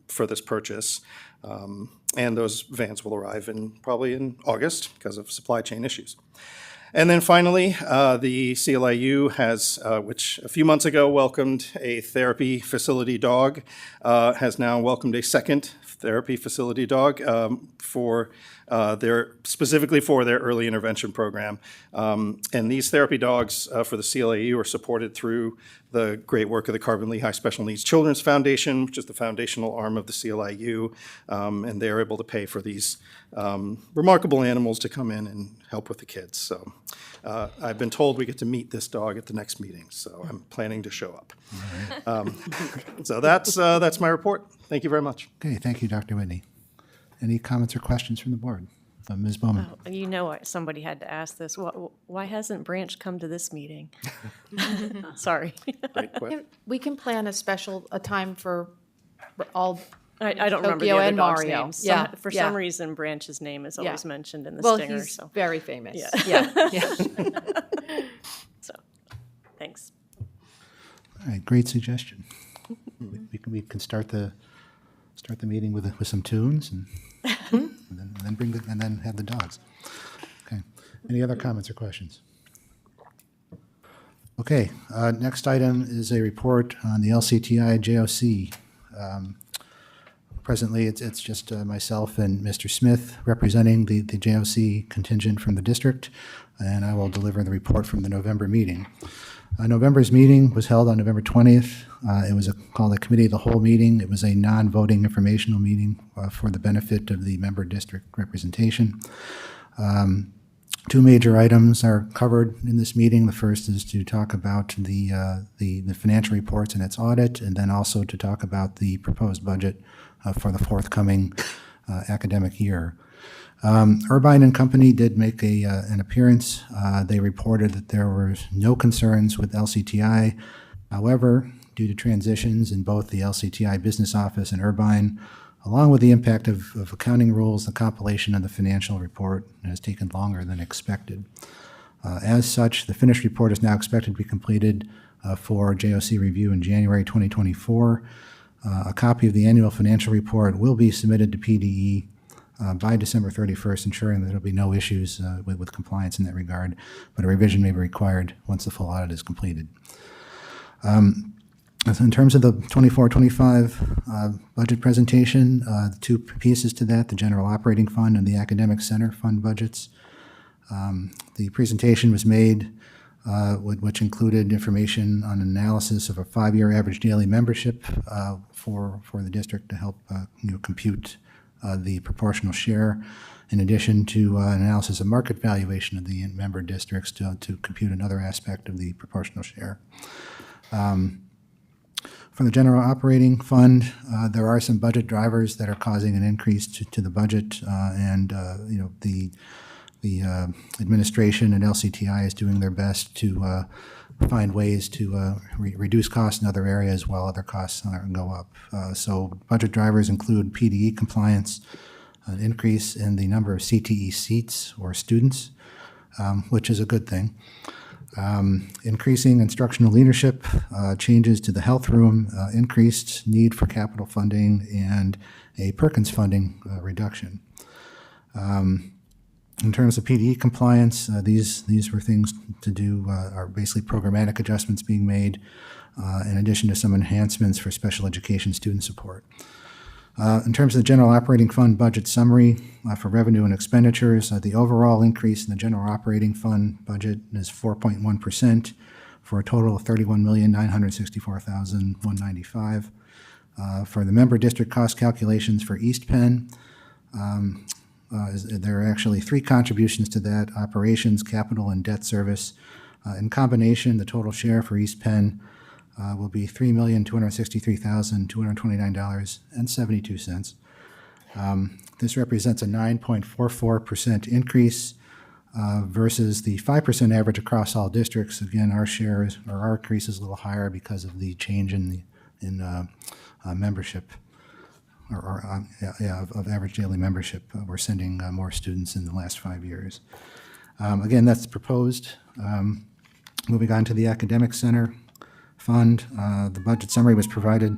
for this purchase. And those vans will arrive probably in August because of supply chain issues. And then finally, the CLIU has, which a few months ago welcomed a therapy facility dog, has now welcomed a second therapy facility dog specifically for their early intervention program. And these therapy dogs for the CLIU are supported through the great work of the Carbon Lehigh Special Needs Children's Foundation, which is the foundational arm of the CLIU, and they're able to pay for these remarkable animals to come in and help with the kids. So I've been told we get to meet this dog at the next meeting, so I'm planning to show up. So that's my report. Thank you very much. Okay, thank you, Dr. Whitney. Any comments or questions from the board? Ms. Bowman? Oh, you know, somebody had to ask this. Why hasn't Branch come to this meeting? Sorry. Great question. We can plan a time for all. I don't remember the Tokyo other and dog's Mario. names. Yeah, For yeah. some reason, Branch's name is always Yeah. mentioned in the Well, stinger. he's So very famous. Yeah. Yeah. So, thanks. All right, great suggestion. We can start the meeting with some tunes and then have the dogs. Okay. Any other comments or questions? Okay. Next item is a report on the LCTI JOC. Presently, it's just myself and Mr. Smith representing the JOC contingent from the district, and I will deliver the report from the November meeting. November's meeting was held on November 20th. It was called a Committee of the Whole meeting. It was a non-voting informational meeting for the benefit of the member district representation. Two major items are covered in this meeting. The first is to talk about the financial reports and its audit, and then also to talk about the proposed budget for the forthcoming academic year. Irvine and Company did make an appearance. They reported that there were no concerns with LCTI. However, due to transitions in both the LCTI business office and Irvine, along with the impact of accounting rules, the compilation of the financial report has taken longer than expected. As such, the finished report is now expected to be completed for JOC review in January 2024. A copy of the annual financial report will be submitted to PDE by December 31st, ensuring that there will be no issues with compliance in that regard, but a revision may be required once the full audit is completed. In terms of the 24-25 budget presentation, the two pieces to that, the general operating fund and the academic center fund budgets. The presentation was made, which included information on analysis of a 5-year average daily membership for the district to help compute the proportional share, in addition to an analysis of market valuation of the member districts to compute another aspect of the proportional share. For the general operating fund, there are some budget drivers that are causing an increase to the budget, and the administration and LCTI is doing their best to find ways to reduce costs in other areas while other costs go up. So budget drivers include PDE compliance, an increase in the number of CTE seats or students, which is a good thing. Increasing instructional leadership, changes to the health room, increased need for capital funding, and a Perkins funding reduction. In terms of PDE compliance, these were things to do, are basically programmatic adjustments being made, in addition to some enhancements for special education student support. In terms of the general operating fund budget summary for revenue and expenditures, the overall increase in the general operating fund budget is 4.1% for a total of $31,964,195. For the member district cost calculations for East Penn, there are actually 3 contributions to that: operations, capital, and debt service. In combination, the total share for East Penn will be $3,263,229.72. This represents a 9.44% increase versus the 5% average across all districts. Again, our increase is a little higher because of the change in membership. Of average daily membership. We're sending more students in the last 5 years. Again, that's proposed. Moving on to the academic center fund, the budget summary was provided.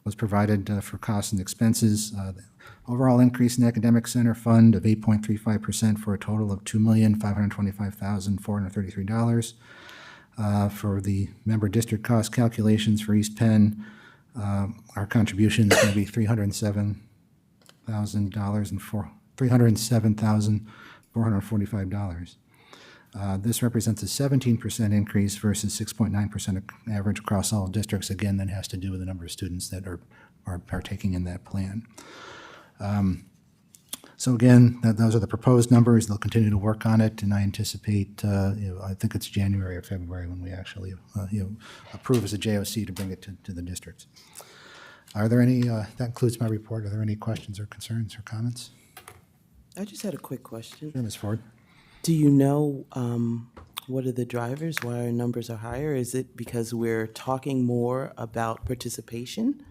was provided for costs and expenses. The overall increase in the academic center fund of 8.35% for a total of $2,525,433. For the member district cost calculations for East Penn, our contribution is going to be $307,445. This represents a 17% increase versus 6.9% average across all districts. Again, that has to do with the number of students that are partaking in that plan. So again, those are the proposed numbers. They'll continue to work on it, and I anticipate, I think it's January or February when we actually, approve as a JOC to bring it to the districts. Are there any, that concludes my report. Are there any questions or concerns or comments? I just had a quick question. Sure, Ms. Ford. Do you know what are the drivers, why our numbers are higher? Is it because we're talking more about participation?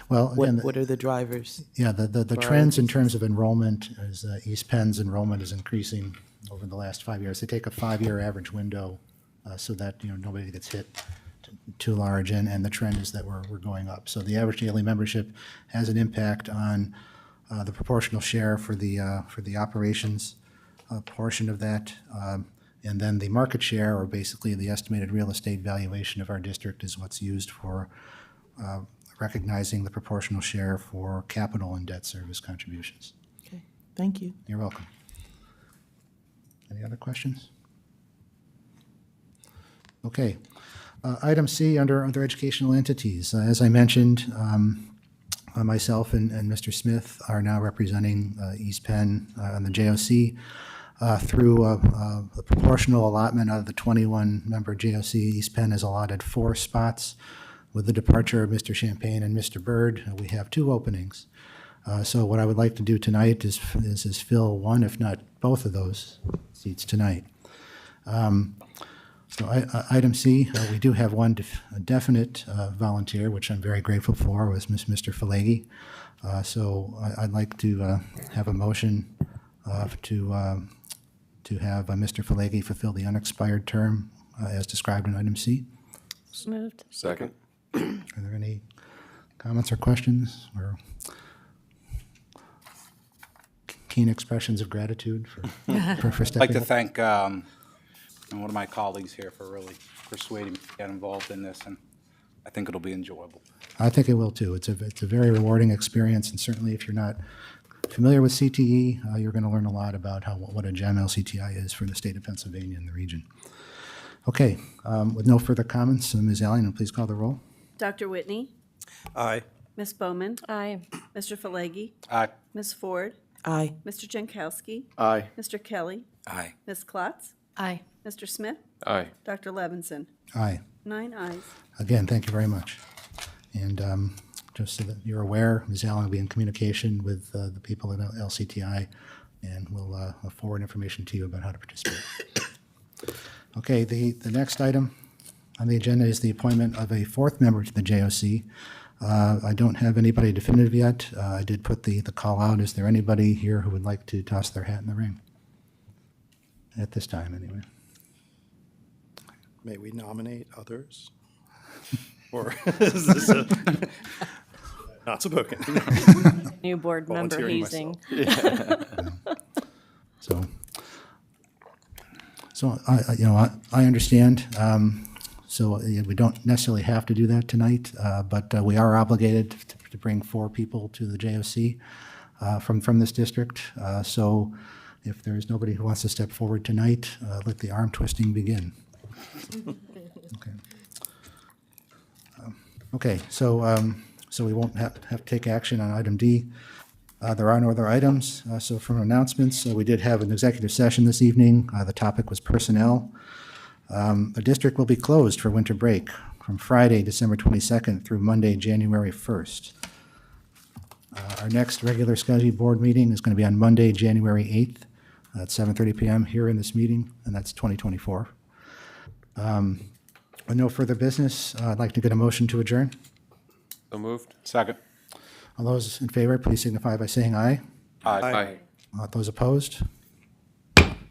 Well, again, what are the drivers? Yeah, the trends in terms of enrollment is East Penn's enrollment is increasing over the last 5 years. They take a 5-year average window so that nobody gets hit too large, and the trend is that we're going up. So the average daily membership has an impact on the proportional share for the operations portion of that, and then the market share, or basically the estimated real estate valuation of our district, is what's used for recognizing the proportional share for capital and debt service contributions. Okay, thank you. You're welcome. Any other questions? Okay. Item C, under other educational entities. As I mentioned, myself and Mr. Smith are now representing East Penn on the JOC through a proportional allotment out of the 21-member JOC. East Penn has allotted 4 spots. With the departure of Mr. Champagne and Mr. Byrd, we have 2 openings. So what I would like to do tonight is fill one, if not both of those seats tonight. So item C, we do have one definite volunteer, which I'm very grateful for, was Mr. Falegi. So I'd like to have a motion to have Mr. Falegi fulfill the unexpired term as described in item C. Moved. Second. Are there any comments or questions or keen expressions of gratitude for I'd stepping like to up? thank one of my colleagues here for really persuading me to get involved in this, and I think it'll be enjoyable. I think it will too. It's a very rewarding experience, and certainly if you're not familiar with CTE, you're going to learn a lot about what a GEM LCTI is for the state of Pennsylvania and the region. Okay, with no further comments, Ms. Allen, please call the roll. Dr. Whitney, Aye. Ms. Bowman, Aye. Mr. Falegi, Aye. Ms. Ford, Aye. Mr. Jankowski, Aye. Mr. Kelly, Aye. Ms. Klotz, Aye. Mr. Smith, Aye. Dr. Levinson. Aye. 9 ayes. Again, thank you very much. And just so that you're aware, Ms. Allen will be in communication with the people at LCTI, and we'll forward information to you about how to participate. Okay, the next item on the agenda is the appointment of a 4th member to the JOC. I don't have anybody definitive yet. I did put the call out. Is there anybody here who would like to toss their hat in the ring? At this time, anyway. May we nominate others? Or is this not spoken? New board member Volunteering hazing. So I understand. We don't necessarily have to do that tonight, but we are obligated to bring 4 people to the JOC from this district. So if there's nobody who wants to step forward tonight, let the arm twisting begin. Okay. So we won't have to take action on item D. There are no other items. So from announcements, we did have an executive session this evening. The topic was personnel. The district will be closed for winter break from Friday, December 22nd through Monday, January 1st. Our next regular scheduled board meeting is going to be on Monday, January 8th at 7:30 p.m. here in this meeting, and that's 2024. With no further business, I'd like to get a motion to adjourn. So moved. Second. All those in favor, please signify by saying aye. Aye. Those opposed?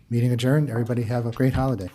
Meeting adjourned. Everybody have a great holiday.